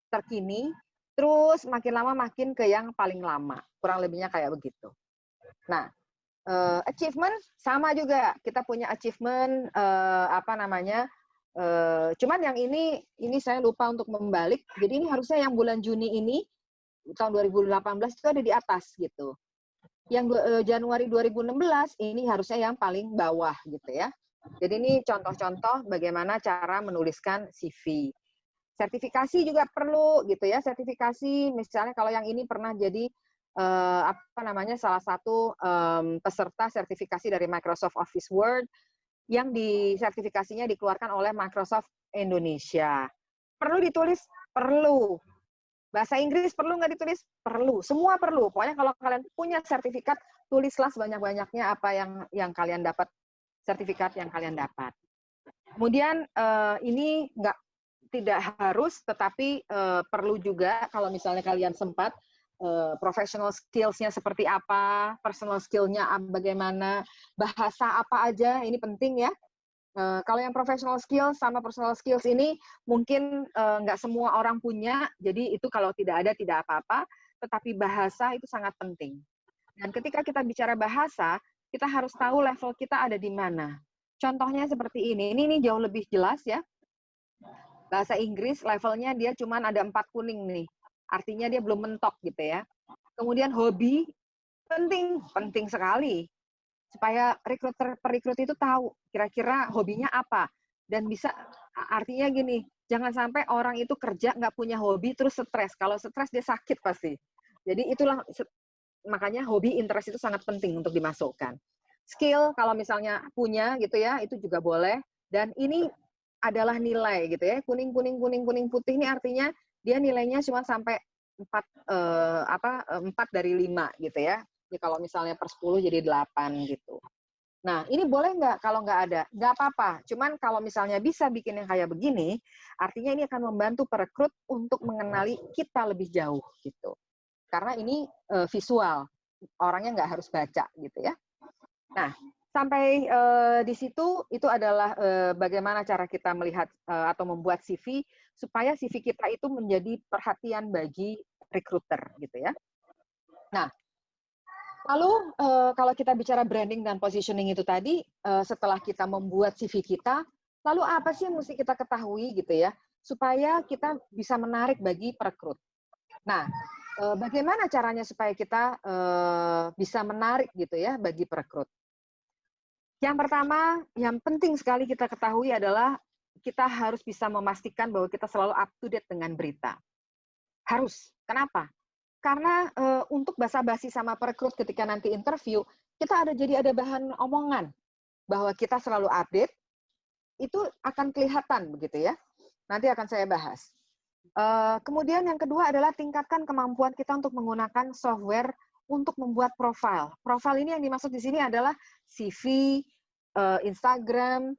terkini, terus makin lama makin ke yang paling lama. Kurang lebihnya kayak begitu. Nah, achievement sama juga. Kita punya achievement cuman yang ini saya lupa untuk membalik. Jadi ini harusnya yang bulan Juni ini tahun 2018 itu ada di atas gitu. Yang Januari 2016 ini harusnya yang paling bawah gitu ya. Jadi ini contoh-contoh bagaimana cara menuliskan CV. Sertifikasi juga perlu gitu ya. Sertifikasi misalnya kalau yang ini pernah jadi salah satu peserta sertifikasi dari Microsoft Office Word yang sertifikasinya dikeluarkan oleh Microsoft Indonesia. Perlu ditulis? Perlu. Bahasa Inggris perlu nggak ditulis? Perlu. Semua perlu. Pokoknya kalau kalian punya sertifikat, tulislah sebanyak-banyaknya apa yang kalian dapat, sertifikat yang kalian dapat. Kemudian ini tidak harus, tetapi perlu juga kalau misalnya kalian sempat, professional skills-nya seperti apa, personal skill-nya bagaimana, bahasa apa aja, ini penting ya. Kalau yang professional skills sama personal skills ini mungkin nggak semua orang punya, jadi itu kalau tidak ada tidak apa-apa, tetapi bahasa itu sangat penting. Dan ketika kita bicara bahasa, kita harus tahu level kita ada di mana. Contohnya seperti ini jauh lebih jelas ya. Bahasa Inggris levelnya dia cuma ada 4 kuning nih, artinya dia belum mentok gitu ya. Kemudian hobi, penting sekali. Supaya perekrut itu tahu kira-kira hobinya apa. Dan bisa, artinya gini, jangan sampai orang itu kerja nggak punya hobi terus stres. Kalau stres dia sakit pasti. Jadi itulah, makanya hobi, interest itu sangat penting untuk dimasukkan. Skill, kalau misalnya punya gitu ya, itu juga boleh. Dan ini adalah nilai gitu ya. Kuning, putih ini artinya dia nilainya cuma sampai 4 dari 5 gitu ya. Kalau misalnya per 10 jadi 8 gitu. Nah, ini boleh nggak kalau nggak ada? Nggak apa-apa. Cuman kalau misalnya bisa bikin yang kayak begini, artinya ini akan membantu perekrut untuk mengenali kita lebih jauh gitu. Karena ini visual, orangnya nggak harus baca gitu ya. Nah, sampai di situ itu adalah bagaimana cara kita melihat atau membuat CV supaya CV kita itu menjadi perhatian bagi recruiter gitu ya. Nah, lalu kalau kita bicara branding dan positioning itu tadi, setelah kita membuat CV kita, lalu apa sih yang mesti kita ketahui gitu ya, supaya kita bisa menarik bagi perekrut. Nah, bagaimana caranya supaya kita bisa menarik gitu ya bagi perekrut? Yang pertama, yang penting sekali kita ketahui adalah kita harus bisa memastikan bahwa kita selalu up to date dengan berita. Harus. Kenapa? Karena untuk basa-basi sama perekrut ketika nanti interview, kita jadi ada bahan omongan bahwa kita selalu update, itu akan kelihatan begitu ya. Nanti akan saya bahas. Kemudian yang kedua adalah tingkatkan kemampuan kita untuk menggunakan software untuk membuat profil. Profil ini yang dimaksud di sini adalah CV, Instagram,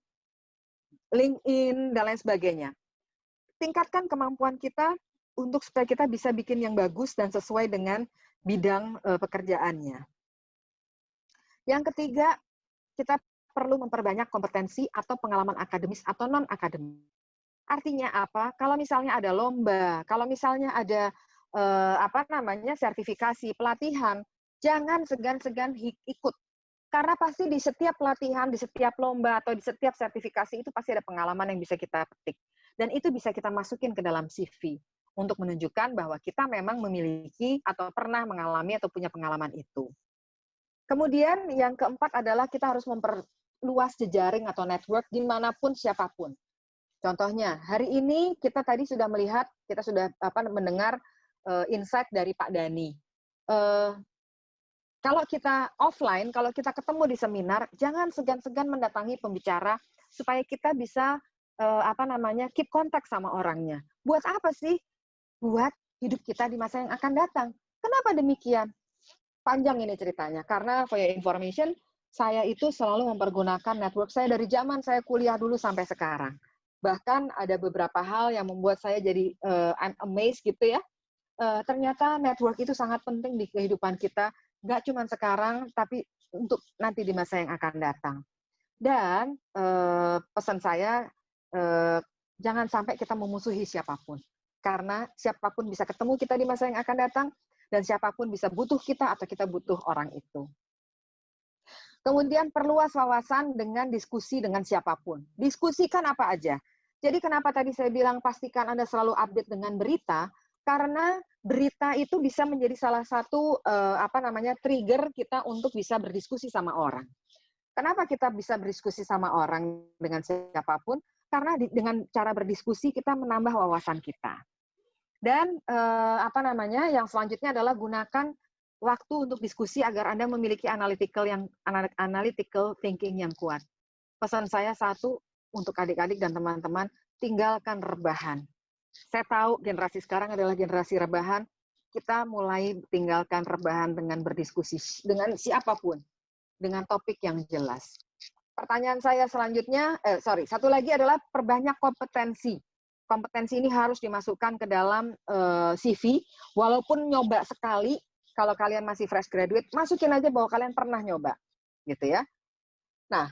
LinkedIn, dan lain sebagainya. Tingkatkan kemampuan kita untuk supaya kita bisa bikin yang bagus dan sesuai dengan bidang pekerjaannya. Yang ketiga, kita perlu memperbanyak kompetensi atau pengalaman akademis atau non-akademis. Artinya apa? Kalau misalnya ada lomba, kalau misalnya ada sertifikasi, pelatihan, jangan segan-segan ikut. Karena pasti di setiap pelatihan, di setiap lomba, atau di setiap sertifikasi itu pasti ada pengalaman yang bisa kita petik. Dan itu bisa kita masukin ke dalam CV untuk menunjukkan bahwa kita memang memiliki atau pernah mengalami atau punya pengalaman itu. Kemudian yang keempat adalah kita harus memperluas jejaring atau network dimanapun siapapun. Contohnya, hari ini kita tadi sudah melihat, kita sudah mendengar insight dari Pak Dhani. Kalau kita offline, kalau kita ketemu di seminar, jangan segan-segan mendatangi pembicara supaya kita bisa keep kontak sama orangnya. Buat apa sih? Buat hidup kita di masa yang akan datang. Kenapa demikian? Panjang ini ceritanya. Karena for your information, saya itu selalu mempergunakan network saya dari zaman saya kuliah dulu sampai sekarang. Bahkan ada beberapa hal yang membuat saya jadi I'm amazed gitu ya. Ternyata network itu sangat penting di kehidupan kita. Nggak cuma sekarang, tapi untuk nanti di masa yang akan datang. Dan pesan saya, jangan sampai kita memusuhi siapapun. Karena siapapun bisa ketemu kita di masa yang akan datang, dan siapapun bisa butuh kita atau kita butuh orang itu. Kemudian perluas wawasan dengan diskusi dengan siapapun. Diskusikan apa aja. Jadi kenapa tadi saya bilang pastikan Anda selalu update dengan berita, karena berita itu bisa menjadi salah satu trigger kita untuk bisa berdiskusi sama orang. Kenapa kita bisa berdiskusi sama orang dengan siapapun? Karena dengan cara berdiskusi kita menambah wawasan kita. Dan yang selanjutnya adalah gunakan waktu untuk diskusi agar Anda memiliki analytical thinking yang kuat. Pesan saya satu untuk adik-adik dan teman-teman, tinggalkan rebahan. Saya tahu generasi sekarang adalah generasi rebahan. Kita mulai tinggalkan rebahan dengan berdiskusi dengan siapapun, dengan topik yang jelas. Pertanyaan saya selanjutnya, satu lagi adalah perbanyak kompetensi. Kompetensi ini harus dimasukkan ke dalam CV, walaupun nyoba sekali, kalau kalian masih fresh graduate, masukin aja bahwa kalian pernah nyoba, gitu ya. Nah,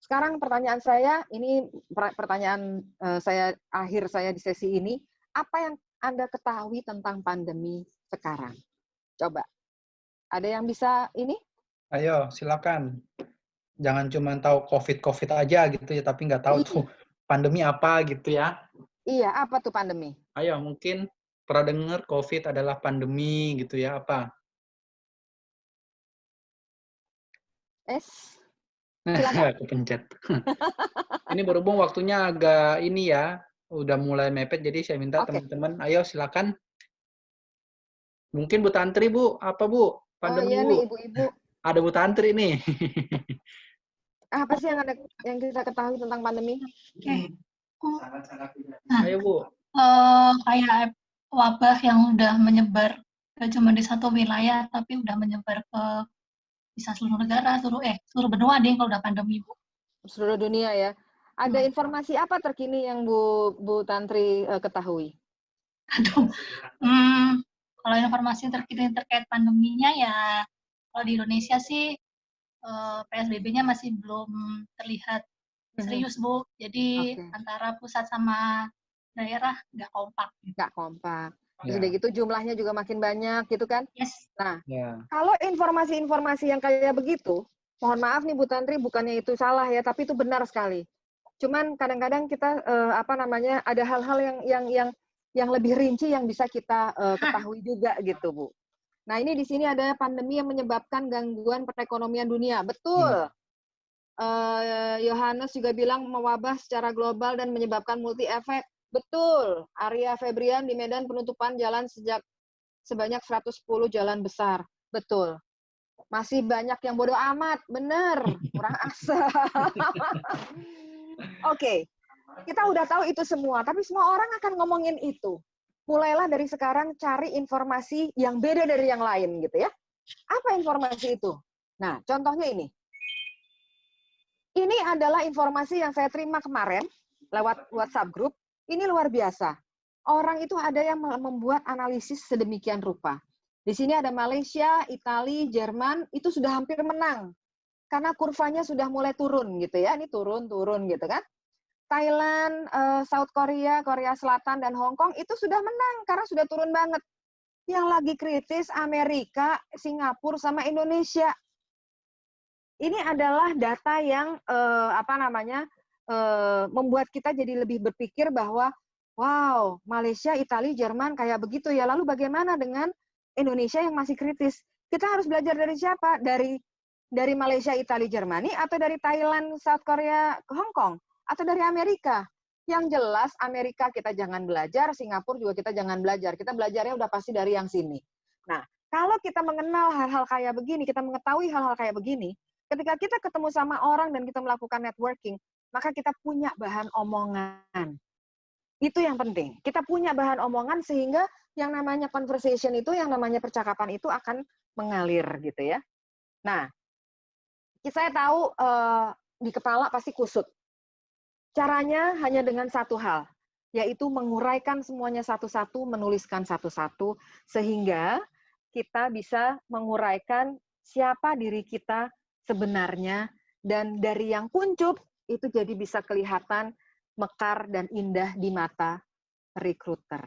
sekarang pertanyaan saya, ini pertanyaan akhir saya di sesi ini, apa yang Anda ketahui tentang pandemi sekarang? Coba, ada yang bisa ini? Ayo, silakan. Jangan cuma tahu COVID aja gitu ya, tapi nggak tahu tuh pandemi apa gitu ya. Iya, apa tuh pandemi? Ayo, mungkin pernah dengar COVID adalah pandemi gitu ya, apa? Silakan. Kepencet. Ini berhubung waktunya agak ini ya, udah mulai mepet, jadi saya minta teman-teman, ayo silakan. Mungkin Bu Tantri, Bu, apa Bu? Pandemi, iya Bu. nih, ibu-ibu. Ada Bu Tantri nih. Apa sih yang kita ketahui tentang pandemi? Ayo Bu. Kayak wabah yang udah menyebar gak cuma di satu wilayah, tapi udah menyebar ke bisa seluruh negara, seluruh benua deh kalau udah pandemi, Bu. Seluruh dunia ya. Ada informasi apa terkini yang Bu Tantri ketahui? Aduh, kalau informasi terkini terkait pandeminya ya, kalau di Indonesia sih PSBB-nya masih belum terlihat serius, Bu. Jadi antara pusat sama daerah nggak kompak. Nggak kompak. Terus udah gitu jumlahnya juga makin banyak gitu kan. Yes. Nah, Ya. kalau informasi-informasi yang kayak begitu, mohon maaf nih Bu Tantri, bukannya itu salah ya, tapi itu benar sekali. Cuman kadang-kadang kita ada hal-hal yang lebih rinci yang bisa kita ketahui juga gitu, Bu. Nah, ini di sini ada pandemi yang menyebabkan gangguan perekonomian dunia. Betul. Yohanes juga bilang mewabah secara global dan menyebabkan multi efek. Betul. Arya Febrian di Medan penutupan jalan sebanyak 110 jalan besar. Betul. Masih banyak yang bodoh amat. Bener. Kurang asa. Oke. Kita udah tahu itu semua, tapi semua orang akan ngomongin itu. Mulailah dari sekarang cari informasi yang beda dari yang lain gitu ya. Apa informasi itu? Nah, contohnya ini. Ini adalah informasi yang saya terima kemarin lewat WhatsApp group. Ini luar biasa. Orang itu ada yang membuat analisis sedemikian rupa. Di sini ada Malaysia, Italia, Jerman, itu sudah hampir menang. Karena kurvanya sudah mulai turun gitu ya. Ini turun gitu kan. Thailand, South Korea, Korea Selatan, dan Hong Kong itu sudah menang karena sudah turun banget. Yang lagi kritis Amerika, Singapura, sama Indonesia. Ini adalah data yang membuat kita jadi lebih berpikir bahwa wow, Malaysia, Italia, Jerman kayak begitu ya. Lalu bagaimana dengan Indonesia yang masih kritis? Kita harus belajar dari siapa? Dari Malaysia, Italia, Jermani, atau dari Thailand, South Korea, Hong Kong? Atau dari Amerika? Yang jelas Amerika kita jangan belajar, Singapura juga kita jangan belajar. Kita belajarnya udah pasti dari yang sini. Nah, kalau kita mengenal hal-hal kayak begini, kita mengetahui hal-hal kayak begini, ketika kita ketemu sama orang dan kita melakukan networking, maka kita punya bahan omongan. Itu yang penting. Kita punya bahan omongan sehingga yang namanya conversation itu, yang namanya percakapan itu akan mengalir gitu ya. Nah, saya tahu di kepala pasti kusut. Caranya hanya dengan satu hal, yaitu menguraikan semuanya satu-satu, menuliskan satu-satu, sehingga kita bisa menguraikan siapa diri kita sebenarnya, dan dari yang kuncup, itu jadi bisa kelihatan mekar dan indah di mata recruiter.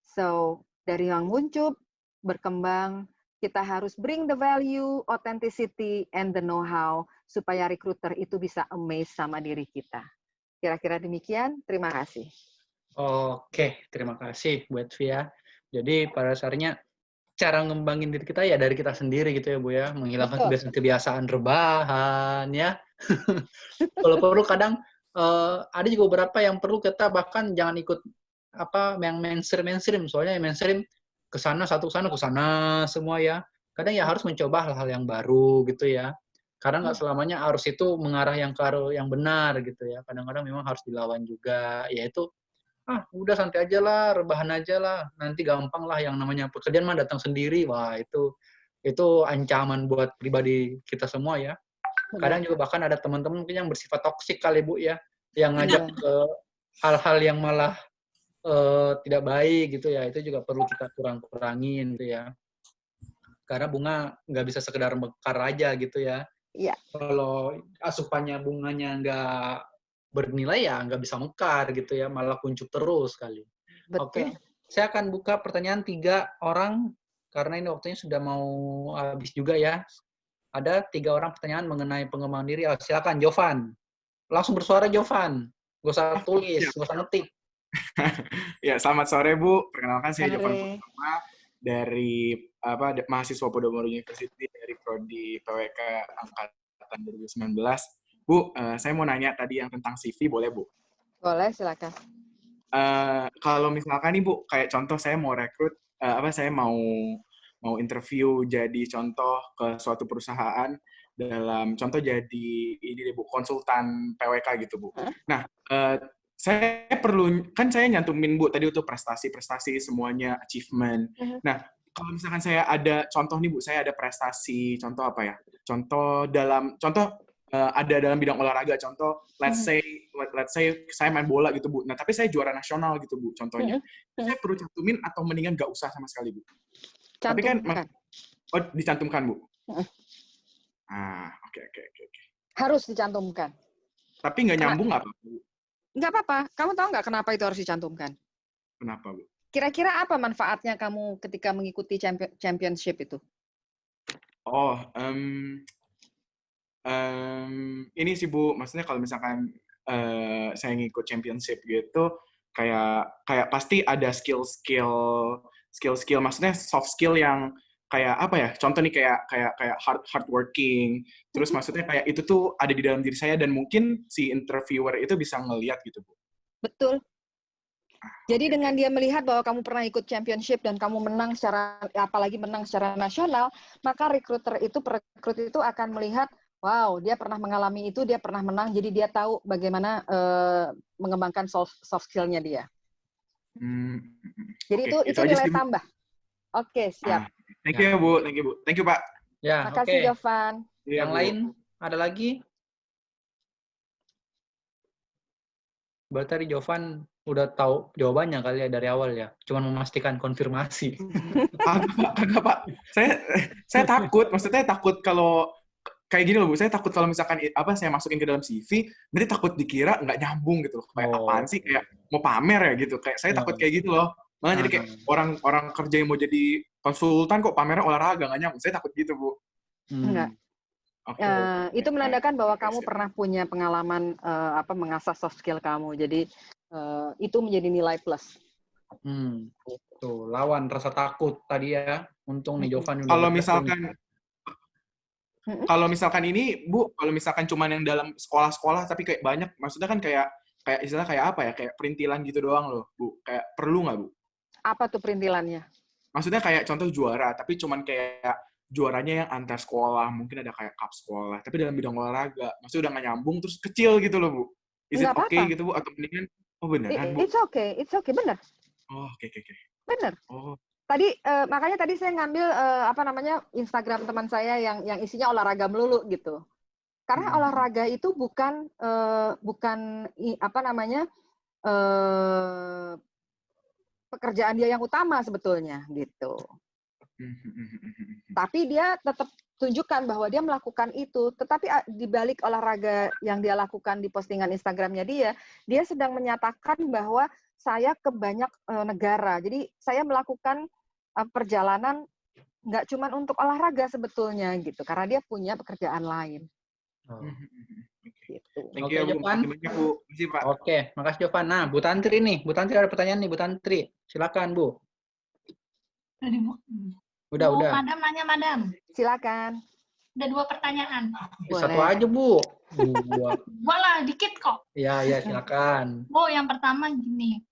So, dari yang kuncup, berkembang, kita harus bring the value, authenticity, and the know-how, supaya recruiter itu bisa amaze sama diri kita. Kira-kira demikian, terima kasih. Oke, terima kasih Bu Edvi ya. Jadi pada dasarnya cara ngembangin diri kita ya dari kita sendiri gitu ya Bu ya, menghilangkan kebiasaan-kebiasaan rebahan ya. Kalau perlu kadang ada juga beberapa yang perlu kita bahkan jangan ikut yang mainstream, soalnya yang mainstream kesana semua ya. Kadang ya harus mencoba hal-hal yang baru gitu ya. Karena nggak selamanya arus itu mengarah yang ke arah yang benar gitu ya. Kadang-kadang memang harus dilawan juga. Yaitu, udah santai aja lah, rebahan aja lah. Nanti gampang lah yang namanya pekerjaan mah datang sendiri. Wah, itu ancaman buat pribadi kita semua ya. Kadang juga bahkan ada teman-teman mungkin yang bersifat toksik kali Bu ya. Yang ngajak ke hal-hal yang malah tidak baik gitu ya. Itu juga perlu kita kurang-kurangin gitu ya. Karena bunga nggak bisa sekedar mekar aja gitu ya. Iya. Kalau asupannya bunganya nggak bernilai ya nggak bisa mekar gitu ya, malah kuncup terus kali. Oke, saya akan buka pertanyaan 3 orang karena ini waktunya sudah mau habis juga ya. Ada 3 orang pertanyaan mengenai pengembangan diri. Silakan Jovan. Langsung bersuara Jovan. Gak usah tulis, gak usah ngetik. Ya, selamat sore Bu. Perkenalkan saya Jovan Purnama dari mahasiswa Podomoro University dari Prodi PWK angkatan 2019. Bu, saya mau nanya tadi yang tentang CV, boleh Bu? Boleh, silakan. Kalau misalkan nih Bu, kayak contoh saya mau rekrut, saya mau interview jadi contoh ke suatu perusahaan dalam contoh jadi ini deh Bu, konsultan PWK gitu Bu. Nah, saya perlu, kan saya nyantumin Bu tadi untuk prestasi semuanya, achievement. Nah, kalau misalkan saya ada contoh nih Bu, saya ada prestasi, contoh apa ya? Contoh ada dalam bidang olahraga, contoh let's say saya main bola gitu Bu. Nah, tapi saya juara nasional gitu Bu, contohnya. Saya perlu cantumin atau mendingan nggak usah sama sekali Bu? Cantumkan. Tapi kan dicantumkan Bu. Oke. Harus dicantumkan. Tapi nggak nyambung nggak apa-apa Bu? Nggak apa-apa. Kamu tahu nggak kenapa itu harus dicantumkan? Kenapa Bu? Kira-kira apa manfaatnya kamu ketika mengikuti championship itu? Oh, ini sih Bu, maksudnya kalau misalkan saya ngikut championship gitu, kayak pasti ada skill, maksudnya soft skill yang kayak apa ya? Contoh nih kayak hard working. Terus maksudnya kayak itu tuh ada di dalam diri saya dan mungkin si interviewer itu bisa ngelihat gitu Bu. Betul. Jadi Oke, dengan oke. dia melihat bahwa kamu pernah ikut championship dan kamu menang apalagi menang secara nasional, maka perekrut itu akan melihat, wow, dia pernah mengalami itu, dia pernah menang, jadi dia tahu bagaimana mengembangkan soft skill-nya dia. Jadi Oke, itu aja nilai sih Bu. tambah. Oke, siap. Thank you ya Bu, thank you Pak. Ya, Makasih oke. Jovan. Iya, Yang Bu. lain ada lagi? Berarti tadi Jovan udah tahu jawabannya kali ya dari awal ya. Cuma memastikan konfirmasi. Kagak Pak. Saya takut, maksudnya takut kalau kayak gini loh Bu, saya takut kalau misalkan saya masukin ke dalam CV, nanti takut dikira nggak nyambung gitu loh. Kayak apaan sih, kayak mau pamer ya gitu. Kayak saya takut kayak gitu loh. Malah jadi kayak orang kerja yang mau jadi konsultan kok pamernya olahraga nggak nyambung. Saya takut gitu Bu. Enggak. Oke. Itu menandakan bahwa kamu Siap. pernah punya pengalaman mengasah soft skill kamu. Jadi itu menjadi nilai plus. Tuh, lawan rasa takut tadi ya. Untung nih Jovan udah Kalau berhasil nih. ini Bu, kalau misalkan cuman yang dalam sekolah-sekolah tapi kayak banyak, maksudnya kan kayak istilah kayak apa ya, kayak perintilan gitu doang loh Bu. Kayak perlu nggak Bu? Apa tuh perintilannya? Maksudnya kayak contoh juara, tapi cuman kayak juaranya yang antar sekolah, mungkin ada kayak cup sekolah, tapi dalam bidang olahraga, maksudnya udah nggak nyambung, terus kecil gitu loh Bu. Is it Nggak okay apa-apa. gitu Bu? Atau mendingan, oh beneran Bu? It's okay, bener. Oh, oke. Bener. Oh. Tadi makanya tadi saya ngambil Instagram teman saya yang isinya olahraga melulu gitu. Karena olahraga itu bukan pekerjaan dia yang utama sebetulnya gitu. Tapi dia tetap tunjukkan bahwa dia melakukan itu. Tetapi di balik olahraga yang dia lakukan di postingan Instagramnya dia sedang menyatakan bahwa saya ke banyak negara. Jadi saya melakukan perjalanan nggak cuma untuk olahraga sebetulnya gitu, karena dia punya pekerjaan lain. Gitu. Thank you Bu, makasih banyak Bu. Makasih Pak. Oke, makasih Jovan. Nah, Bu Tantri nih. Bu Tantri ada pertanyaan nih, Bu Tantri. Silakan Bu. Udah. Madam nanya, Madam. Silakan. Ada 2 pertanyaan. Satu aja Bu. 2. Lah, dikit kok. Iya, silakan. Bu, yang pertama gini,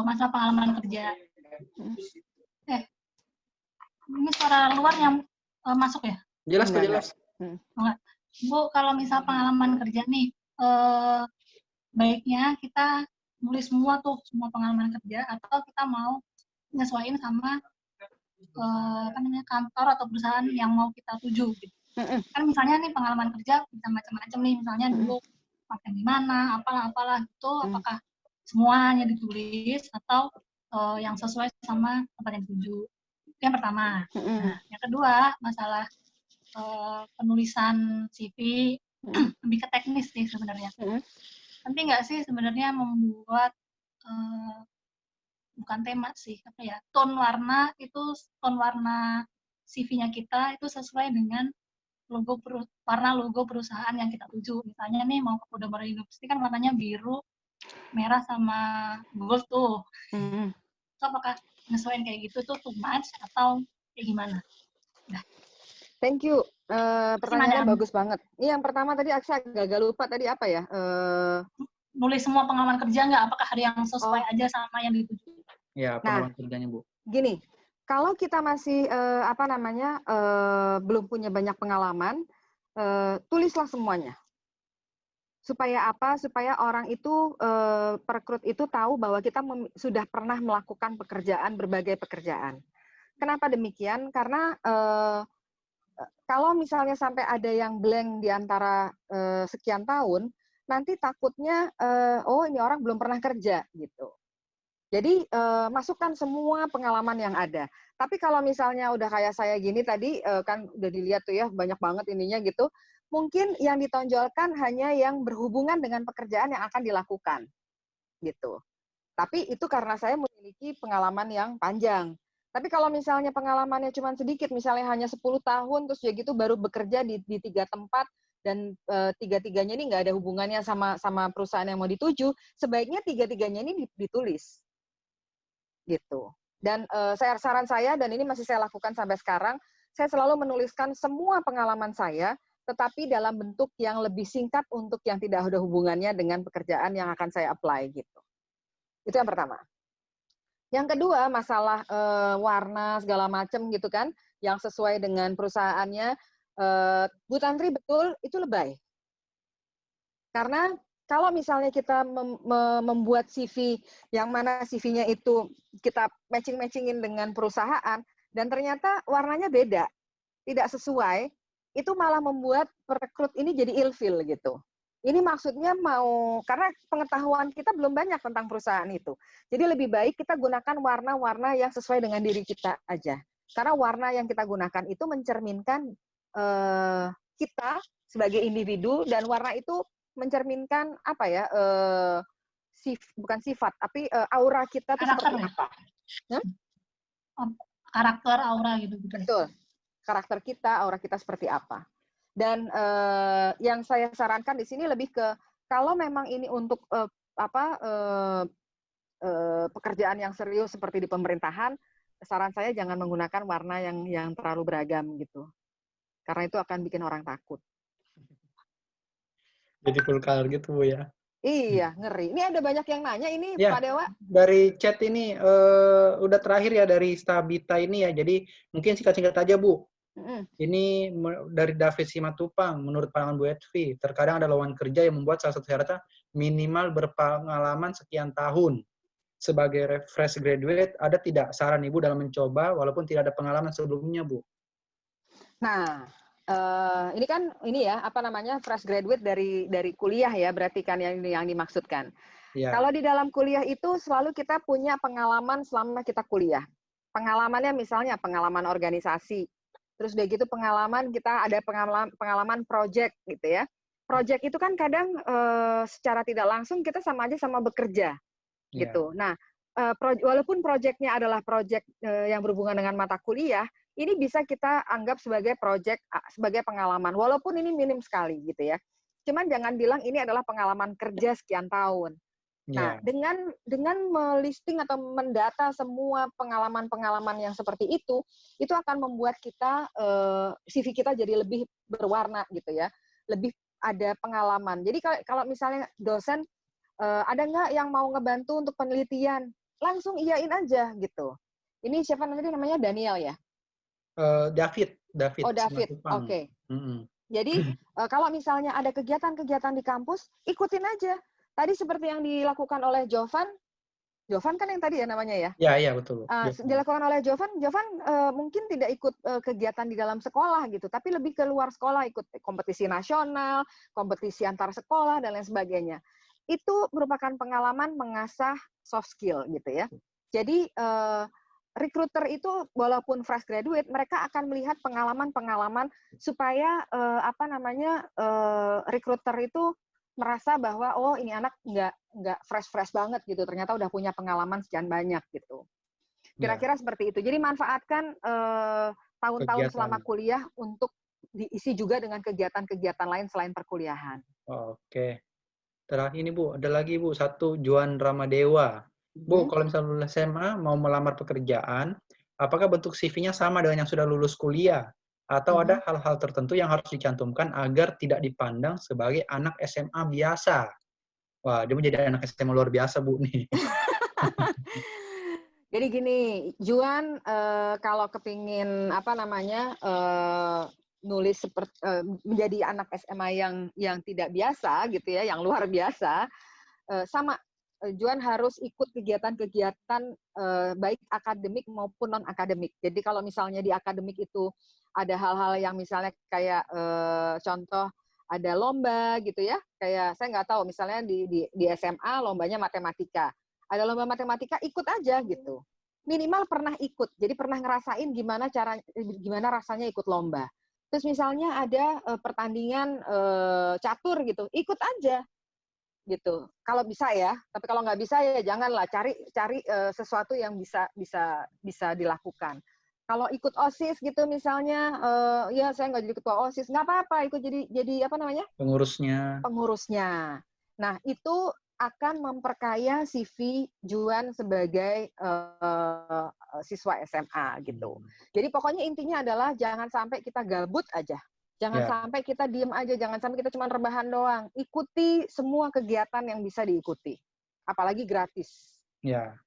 masalah pengalaman kerja. Ini suara luar yang masuk ya? Jelas kok, jelas. Enggak. Bu, kalau misal pengalaman kerja nih, baiknya kita nulis semua pengalaman kerja, atau kita mau nyesuaiin sama kantor atau perusahaan yang mau kita tuju gitu. Kan misalnya nih pengalaman kerja bisa macam-macam nih, misalnya dulu pakai di mana, apalah gitu, apakah semuanya ditulis atau yang sesuai sama tempat yang dituju. Itu yang pertama. Nah, yang kedua, masalah penulisan CV lebih ke teknis sih sebenarnya. Penting nggak sih sebenarnya membuat bukan tema sih, tone warna CV-nya kita itu sesuai dengan warna logo perusahaan yang kita tuju. Misalnya nih mau ke Podomoro University kan warnanya biru, merah sama gold tuh. So, apakah menyesuaikan kayak gitu tuh too much atau kayak gimana? Nah. Thank you. Pertanyaannya bagus banget. Ini yang pertama tadi saya agak lupa tadi apa ya? Nulis semua pengalaman kerja nggak? Apakah ada yang sesuai aja sama yang dituju? Ya, pengalaman kerjanya Bu. Gini, kalau kita masih belum punya banyak pengalaman, tulislah semuanya. Supaya apa? Supaya orang itu perekrut itu tahu bahwa kita sudah pernah melakukan berbagai pekerjaan. Kenapa demikian? Karena kalau misalnya sampai ada yang blank di antara sekian tahun, nanti takutnya, ini orang belum pernah kerja gitu. Jadi masukkan semua pengalaman yang ada. Tapi kalau misalnya udah kayak saya gini tadi, kan udah dilihat tuh ya banyak banget ininya gitu. Mungkin yang ditonjolkan hanya yang berhubungan dengan pekerjaan yang akan dilakukan, gitu. Tapi itu karena saya memiliki pengalaman yang panjang. Tapi kalau misalnya pengalamannya cuma sedikit, misalnya hanya 10 tahun, terus ya gitu baru bekerja di 3 tempat, dan tiga-tiganya ini nggak ada hubungannya sama perusahaan yang mau dituju, sebaiknya tiga-tiganya ini ditulis. Gitu. Dan saran saya, dan ini masih saya lakukan sampai sekarang, saya selalu menuliskan semua pengalaman saya, tetapi dalam bentuk yang lebih singkat untuk yang tidak ada hubungannya dengan pekerjaan yang akan saya apply gitu. Itu yang pertama. Yang kedua, masalah warna segala macam gitu kan, yang sesuai dengan perusahaannya. Bu Tantri, betul, itu lebay. Karena kalau misalnya kita membuat CV, yang mana CV-nya itu kita matching-matchingin dengan perusahaan, dan ternyata warnanya beda, tidak sesuai, itu malah membuat perekrut ini jadi ilfil gitu. Ini maksudnya karena pengetahuan kita belum banyak tentang perusahaan itu. Jadi lebih baik kita gunakan warna-warna yang sesuai dengan diri kita aja. Karena warna yang kita gunakan itu mencerminkan kita sebagai individu, dan warna itu mencerminkan apa ya, bukan sifat, tapi aura kita itu seperti apa. Karakter, aura gitu. Betul. Karakter kita, aura kita seperti apa. Dan yang saya sarankan di sini lebih ke, kalau memang ini untuk pekerjaan yang serius seperti di pemerintahan, saran saya jangan menggunakan warna yang terlalu beragam gitu. Karena itu akan bikin orang takut. Jadi full color gitu, Bu, ya? Iya, ngeri. Ini ada banyak yang nanya ini, ya, Pak Dewa. Dari chat ini, udah terakhir ya dari Stabita ini ya. Jadi mungkin singkat-singkat aja, Bu. Ini dari David Simatupang, menurut pandangan Bu Etvi, terkadang ada lowongan kerja yang membuat salah satu syaratnya minimal berpengalaman sekian tahun. Sebagai fresh graduate, ada tidak saran Ibu dalam mencoba walaupun tidak ada pengalaman sebelumnya, Bu? Nah, ini kan fresh graduate dari kuliah ya, berarti kan yang dimaksudkan. Ya. Kalau di dalam kuliah itu selalu kita punya pengalaman selama kita kuliah. Pengalamannya misalnya pengalaman organisasi, terus udah gitu pengalaman kita ada pengalaman project gitu ya. Project itu kan kadang secara tidak langsung kita sama aja sama bekerja gitu. Nah, walaupun projectnya adalah project yang berhubungan dengan mata kuliah, ini bisa kita anggap sebagai project, sebagai pengalaman, walaupun ini minim sekali gitu ya. Cuman jangan bilang ini adalah pengalaman kerja sekian tahun. Nah, dengan melisting atau mendata semua pengalaman-pengalaman yang seperti itu akan membuat kita CV kita jadi lebih berwarna gitu ya, lebih ada pengalaman. Jadi kalau misalnya dosen ada nggak yang mau ngebantu untuk penelitian, langsung iyain aja gitu. Ini siapa namanya Daniel ya? David. Oh, David. Oke. Jadi kalau misalnya ada kegiatan-kegiatan di kampus, ikutin aja. Tadi seperti yang dilakukan oleh Jovan kan yang tadi ya namanya ya? Iya, betul. Dilakukan oleh Jovan mungkin tidak ikut kegiatan di dalam sekolah gitu, tapi lebih ke luar sekolah, ikut kompetisi nasional, kompetisi antar sekolah, dan lain sebagainya. Itu merupakan pengalaman mengasah soft skill gitu ya. Jadi recruiter itu walaupun fresh graduate, mereka akan melihat pengalaman-pengalaman supaya recruiter itu merasa bahwa oh ini anak nggak fresh banget gitu, ternyata udah punya pengalaman sekian banyak gitu. Kira-kira seperti itu. Jadi manfaatkan tahun-tahun selama kuliah untuk diisi juga dengan kegiatan-kegiatan lain selain perkuliahan. Oke. Terakhir ini Bu, ada lagi Bu, satu Juan Ramadewa. Bu, kalau misalnya lulus SMA mau melamar pekerjaan, apakah bentuk CV-nya sama dengan yang sudah lulus kuliah? Atau ada hal-hal tertentu yang harus dicantumkan agar tidak dipandang sebagai anak SMA biasa? Wah, dia menjadi anak SMA luar biasa, Bu, nih. Jadi gini, Juan, kalau kepingin nulis menjadi anak SMA yang tidak biasa gitu ya, yang luar biasa, sama Juan harus ikut kegiatan-kegiatan baik akademik maupun non akademik. Jadi kalau misalnya di akademik itu ada hal-hal yang misalnya kayak contoh ada lomba gitu ya, kayak saya nggak tahu misalnya di SMA lombanya matematika, ada lomba matematika, ikut aja gitu. Minimal pernah ikut, jadi pernah ngerasain gimana rasanya ikut lomba. Terus misalnya ada pertandingan catur gitu, ikut aja. gitu. Kalau bisa ya, tapi kalau nggak bisa ya janganlah, cari sesuatu yang bisa dilakukan. Kalau ikut OSIS gitu misalnya, ya saya nggak jadi ketua OSIS, nggak apa-apa, ikut jadi apa namanya? Pengurusnya. Nah, itu akan memperkaya CV Juan sebagai siswa SMA gitu. Jadi pokoknya intinya adalah jangan sampai kita gabut aja. Jangan sampai kita diem aja, jangan sampai kita cuma rebahan doang. Ikuti semua kegiatan yang bisa diikuti. Apalagi gratis. Ya.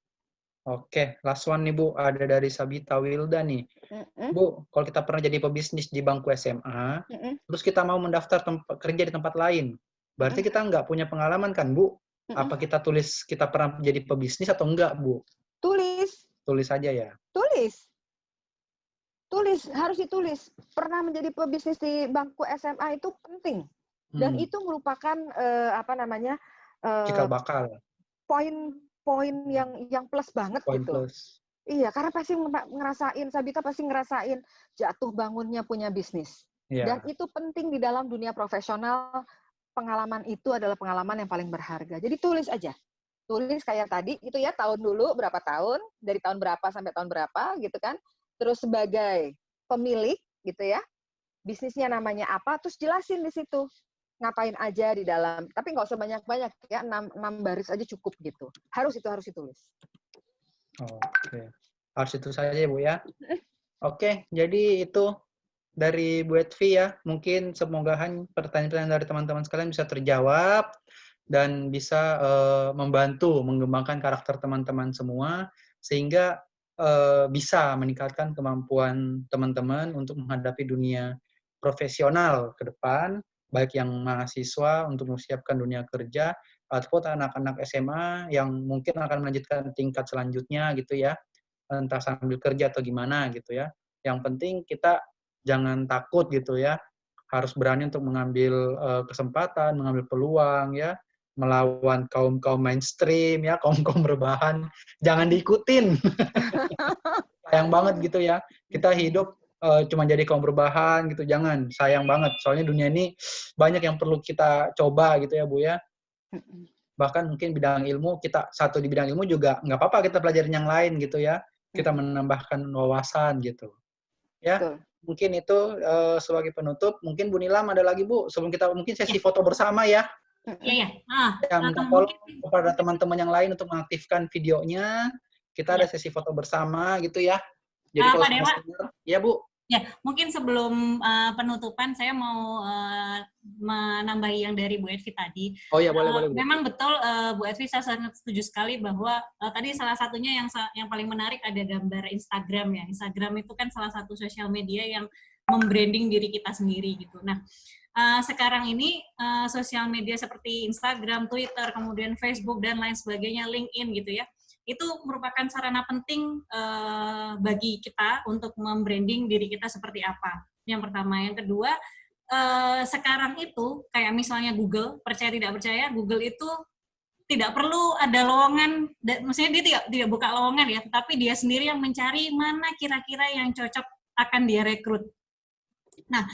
Oke, last one nih Bu, ada dari Sabita Wilda nih. Bu, kalau kita pernah jadi pebisnis di bangku SMA, terus kita mau mendaftar kerja di tempat lain, berarti kita nggak punya pengalaman kan Bu? Apa kita tulis kita pernah jadi pebisnis atau enggak Bu? Tulis. Tulis aja ya? Tulis, harus ditulis. Pernah menjadi pebisnis di bangku SMA itu penting. Dan itu merupakan cikal bakal. Poin yang plus banget gitu. Plus. Iya, karena pasti Sabita pasti ngerasain jatuh bangunnya punya bisnis. Dan itu penting di dalam dunia profesional. Pengalaman itu adalah pengalaman yang paling berharga. Jadi tulis aja. Tulis kayak tadi gitu ya, tahun dulu berapa tahun, dari tahun berapa sampai tahun berapa gitu kan. Terus sebagai pemilik gitu ya, bisnisnya namanya apa, terus jelasin di situ. Ngapain aja di dalam, tapi nggak usah banyak-banyak ya, 6 baris aja cukup gitu. Harus ditulis. Oke. Harus itu saja ya Bu ya. Oke, jadi itu dari Bu Etvi ya. Mungkin semoga pertanyaan-pertanyaan dari teman-teman sekalian bisa terjawab dan bisa membantu mengembangkan karakter teman-teman semua sehingga bisa meningkatkan kemampuan teman-teman untuk menghadapi dunia profesional ke depan, baik yang mahasiswa untuk mempersiapkan dunia kerja ataupun anak-anak SMA yang mungkin akan melanjutkan tingkat selanjutnya gitu ya, entah sambil kerja atau gimana gitu ya. Yang penting kita jangan takut gitu ya, harus berani untuk mengambil kesempatan, mengambil peluang ya, melawan kaum mainstream ya, kaum rebahan, jangan diikutin. Sayang banget gitu ya, kita hidup cuma jadi kaum rebahan gitu, jangan, sayang banget. Soalnya dunia ini banyak yang perlu kita coba gitu ya Bu ya. Bahkan mungkin bidang ilmu, kita satu di bidang ilmu juga nggak apa-apa kita pelajarin yang lain gitu ya, kita menambahkan wawasan gitu. Ya, betul. Mungkin itu sebagai penutup. Mungkin Bu Nilam ada lagi Bu, sebelum kita mungkin sesi foto bersama ya. Iya. Minta tolong kepada teman-teman yang lain untuk mengaktifkan videonya. Kita ada sesi foto bersama gitu ya. Jadi kalau sudah ya Bu. Ya, mungkin sebelum penutupan saya mau menambahi yang dari Bu Etvi tadi. Oh ya, boleh. Memang betul Bu Etvi, saya sangat setuju sekali bahwa tadi salah satunya yang paling menarik ada gambar Instagram ya. Instagram itu kan salah satu sosial media yang membranding diri kita sendiri gitu. Nah, sekarang ini sosial media seperti Instagram, Twitter, kemudian Facebook dan lain sebagainya, LinkedIn gitu ya, itu merupakan sarana penting bagi kita untuk membranding diri kita seperti apa. Yang pertama. Yang kedua, sekarang itu kayak misalnya Google, percaya tidak percaya, Google itu tidak perlu ada lowongan, maksudnya dia tidak buka lowongan ya, tapi dia sendiri yang mencari mana kira-kira yang cocok akan dia rekrut. Nah,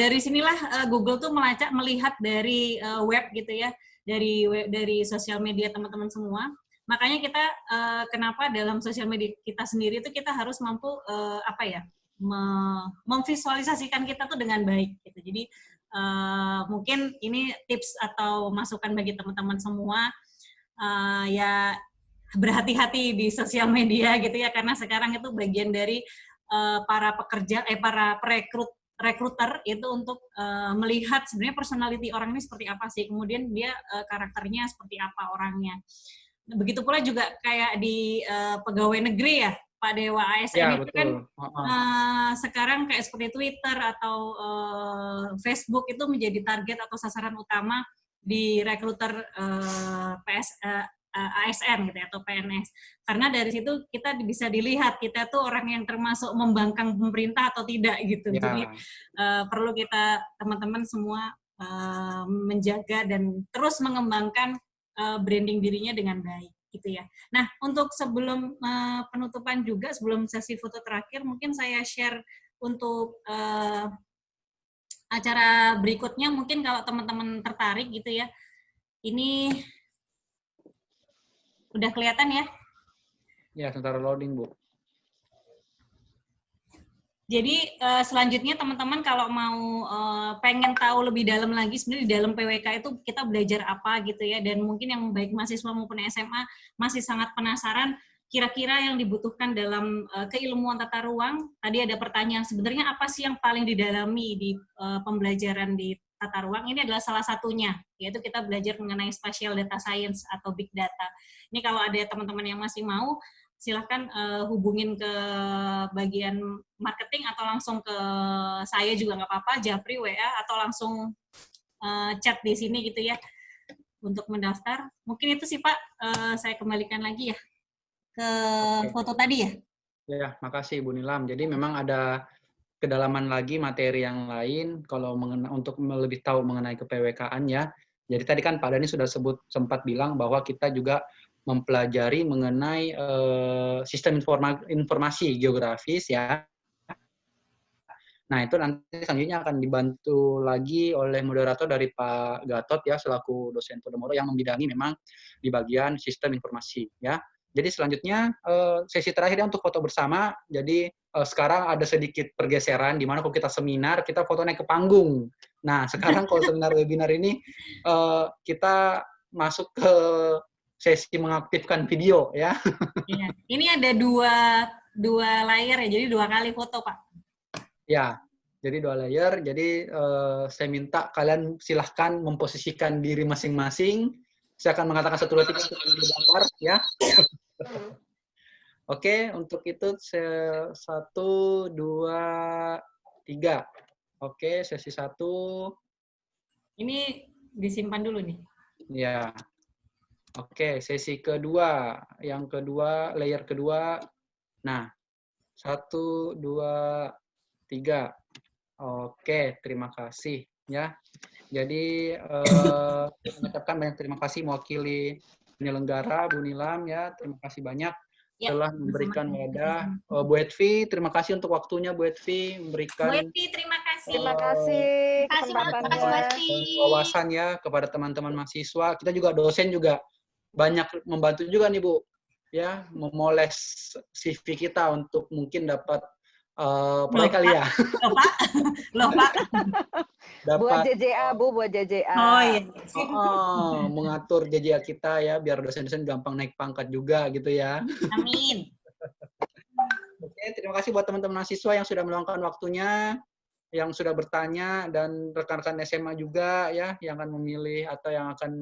dari sinilah Google tuh melihat dari web gitu ya, dari sosial media teman-teman semua. Makanya kita kenapa dalam sosial media kita sendiri itu kita harus mampu memvisualisasikan kita tuh dengan baik gitu. Jadi mungkin ini tips atau masukan bagi teman-teman semua, ya berhati-hati di sosial media gitu ya, karena sekarang itu bagian dari para rekruter itu untuk melihat sebenarnya personality orang ini seperti apa sih, kemudian dia karakternya seperti apa orangnya. Begitu pula juga kayak di pegawai negeri ya, Pak Dewa, ASN ya, itu betul. Kan sekarang kayak seperti Twitter atau Facebook itu menjadi target atau sasaran utama di rekruter ASN gitu ya, atau PNS. Karena dari situ kita bisa dilihat kita tuh orang yang termasuk membangkang pemerintah atau tidak gitu. Ya. Jadi perlu kita teman-teman semua menjaga dan terus mengembangkan branding dirinya dengan baik gitu ya. Nah, untuk sebelum penutupan juga, sebelum sesi foto terakhir, mungkin saya share untuk acara berikutnya, mungkin kalau teman-teman tertarik gitu ya, Ini udah kelihatan ya? Ya, sebentar loading, Bu. Jadi selanjutnya teman-teman kalau mau pengen tahu lebih dalam lagi sebenarnya di dalam PWK itu kita belajar apa gitu ya, dan mungkin yang baik mahasiswa maupun SMA masih sangat penasaran kira-kira yang dibutuhkan dalam keilmuan tata ruang. Tadi ada pertanyaan sebenarnya apa sih yang paling didalami di pembelajaran di tata ruang. Ini adalah salah satunya, yaitu kita belajar mengenai spatial data science atau big data. Ini kalau ada teman-teman yang masih mau, silahkan hubungin ke bagian marketing atau langsung ke saya juga nggak apa-apa, Japri, WA, atau langsung chat di sini gitu ya untuk mendaftar. Mungkin itu sih Pak, saya kembalikan lagi ya ke foto tadi ya. Ya, makasih Bu Nilam. Jadi memang ada kedalaman lagi materi yang lain kalau untuk lebih tahu mengenai ke-PWK-an ya. Jadi tadi kan Pak Dhani sudah sempat bilang bahwa kita juga mempelajari mengenai sistem informasi geografis ya. Nah, itu nanti selanjutnya akan dibantu lagi oleh moderator dari Pak Gatot ya, selaku dosen Podomoro yang membidangi memang di bagian sistem informasi ya. Jadi selanjutnya sesi terakhirnya untuk foto bersama. Jadi sekarang ada sedikit pergeseran di mana kalau kita seminar kita foto naik ke panggung. Nah, sekarang kalau seminar webinar ini kita masuk ke sesi mengaktifkan video ya. Iya. Ini ada dua layer ya, jadi 2 kali foto Pak. Ya, jadi 2 layer. Jadi saya minta kalian silahkan memposisikan diri masing-masing. Saya akan mengatakan 1, 2, 3 untuk gambar ya. Oke, untuk itu 1, 2, 3. Oke, sesi 1. Ini disimpan dulu nih. Ya. Oke, sesi kedua. Yang kedua, layer kedua. Nah, 1, 2, 3. Oke, terima kasih ya. Jadi mengucapkan banyak terima kasih mewakili penyelenggara Bu Nilam ya. Terima kasih banyak telah memberikan wadah. Bu Edvi, terima kasih untuk waktunya Bu Edvi memberikan Bu Edvi, terima kasih. Terima kasih kesempatannya. Wawasan ya kepada teman-teman mahasiswa. Kita juga dosen juga banyak membantu juga nih Bu ya, memoles CV kita untuk mungkin dapat proyek kali ya. Loh Pak. Buat JJA, Bu, buat JJA. Oh iya. Mengatur JJA kita ya, biar dosen-dosen gampang naik pangkat juga gitu ya. Amin. Oke, terima kasih buat teman-teman mahasiswa yang sudah meluangkan waktunya, yang sudah bertanya, dan rekan-rekan SMA juga ya, yang akan memilih atau yang akan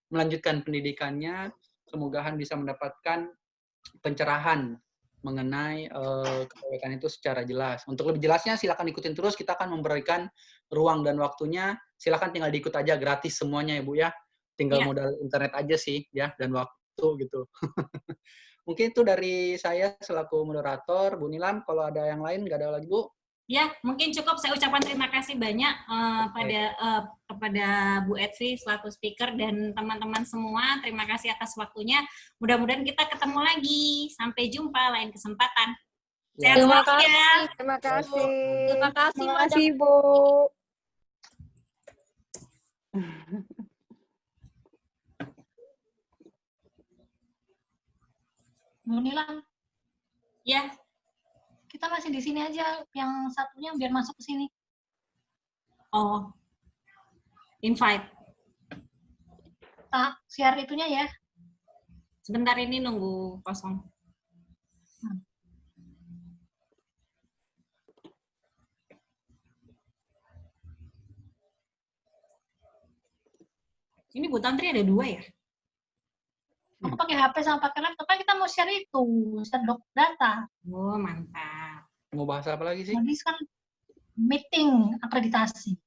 melanjutkan pendidikannya. Semoga bisa mendapatkan pencerahan mengenai kepewekan itu secara jelas. Untuk lebih jelasnya silakan ikutin terus, kita akan memberikan ruang dan waktunya. Silakan tinggal diikut aja, gratis semuanya ya Bu ya. Tinggal modal internet aja sih ya, dan waktu gitu. Mungkin itu dari saya selaku moderator. Bu Nilam, kalau ada yang lain nggak ada lagi Bu? Ya, mungkin cukup saya ucapkan terima kasih banyak kepada Bu Edvi selaku speaker dan teman-teman semua. Terima kasih atas waktunya. Mudah-mudahan kita ketemu lagi. Sampai jumpa lain kesempatan. Sehat selalu ya. Terima kasih. Terima kasih, Terima kasih, Bu. Bu Nilam, Ya. kita masih di sini aja, yang satunya biar masuk ke sini. Oh. Invite. Share itunya ya. Sebentar ini nunggu kosong. Ini Bu Tantri ada 2 ya? Aku pakai HP sama pakai laptop, kan kita mau share itu, share data. Oh, mantap. Mau bahas apa lagi sih? Jadi kan meeting akreditasi.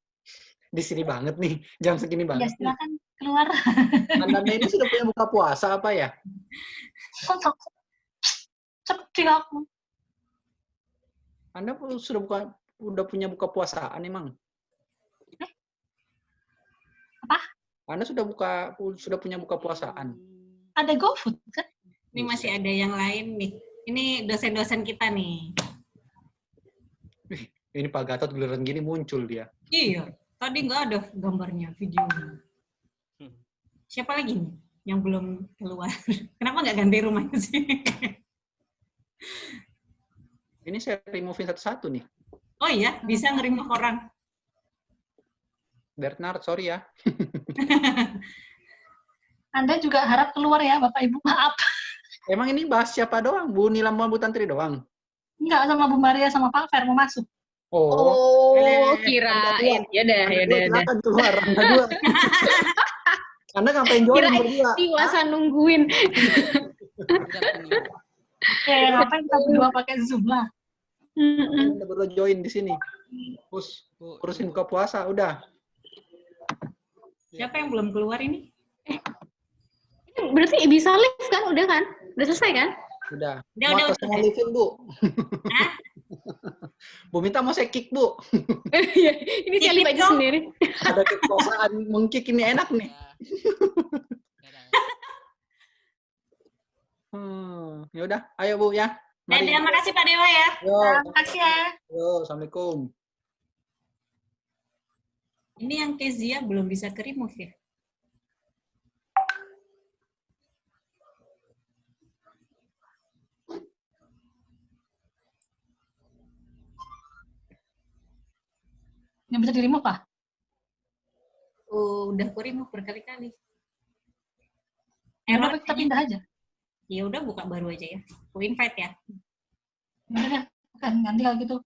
Di sini banget nih, jam segini Ya, banget. silakan keluar. Anda ini sudah punya buka puasa apa ya? Kok sedih aku. Anda sudah punya buka puasaan emang? Apa? Anda sudah punya buka puasaan? Ada GoFood kan? Ini masih ada yang lain nih. Ini dosen-dosen kita nih. Ini Pak Gatot giliran gini muncul dia. Iya, tadi nggak ada gambarnya, videonya. Siapa lagi nih yang belum keluar? Kenapa nggak ganti rumahnya sih? Ini saya remove satu-satu nih. Oh iya, bisa nge-remove orang. Bernard, sorry ya. Anda juga harap keluar ya, Bapak Ibu. Maaf. Emang ini bahas siapa doang? Bu Nilam sama Bu Tantri doang? Enggak, sama Bu Maria sama Pak Fer mau masuk. Oh, kirain. Yaudah. Silakan keluar, Anda dua. Anda ngapain join Kirain berdua? Tiwasa nungguin. Ngapain kita berdua pakai Zoom lah. Anda berdua join di sini. Urusin buka puasa, udah. Siapa yang belum keluar ini? Ini berarti bisa live kan? Udah kan? Udah selesai kan? Udah. Udah, Mau udah. atas nama live-in, Bu. Hah? Bu minta mau saya kick, Bu. Ini saya live aja sendiri. Ada kekuasaan mengkick ini enak nih. Ya udah, ayo Bu ya. Mari. Dadah, makasih Pak Dewa ya. Yo, Terima kasih ya. yo, assalamualaikum. Ini yang Kezia belum bisa ke-remove ya? Yang bisa di-remove, Pak? Udah ku-remove berkali-kali. Error kita pindah aja. Ya udah buka baru aja ya. Ku invite ya. Udah deh, kan ganti kalau gitu.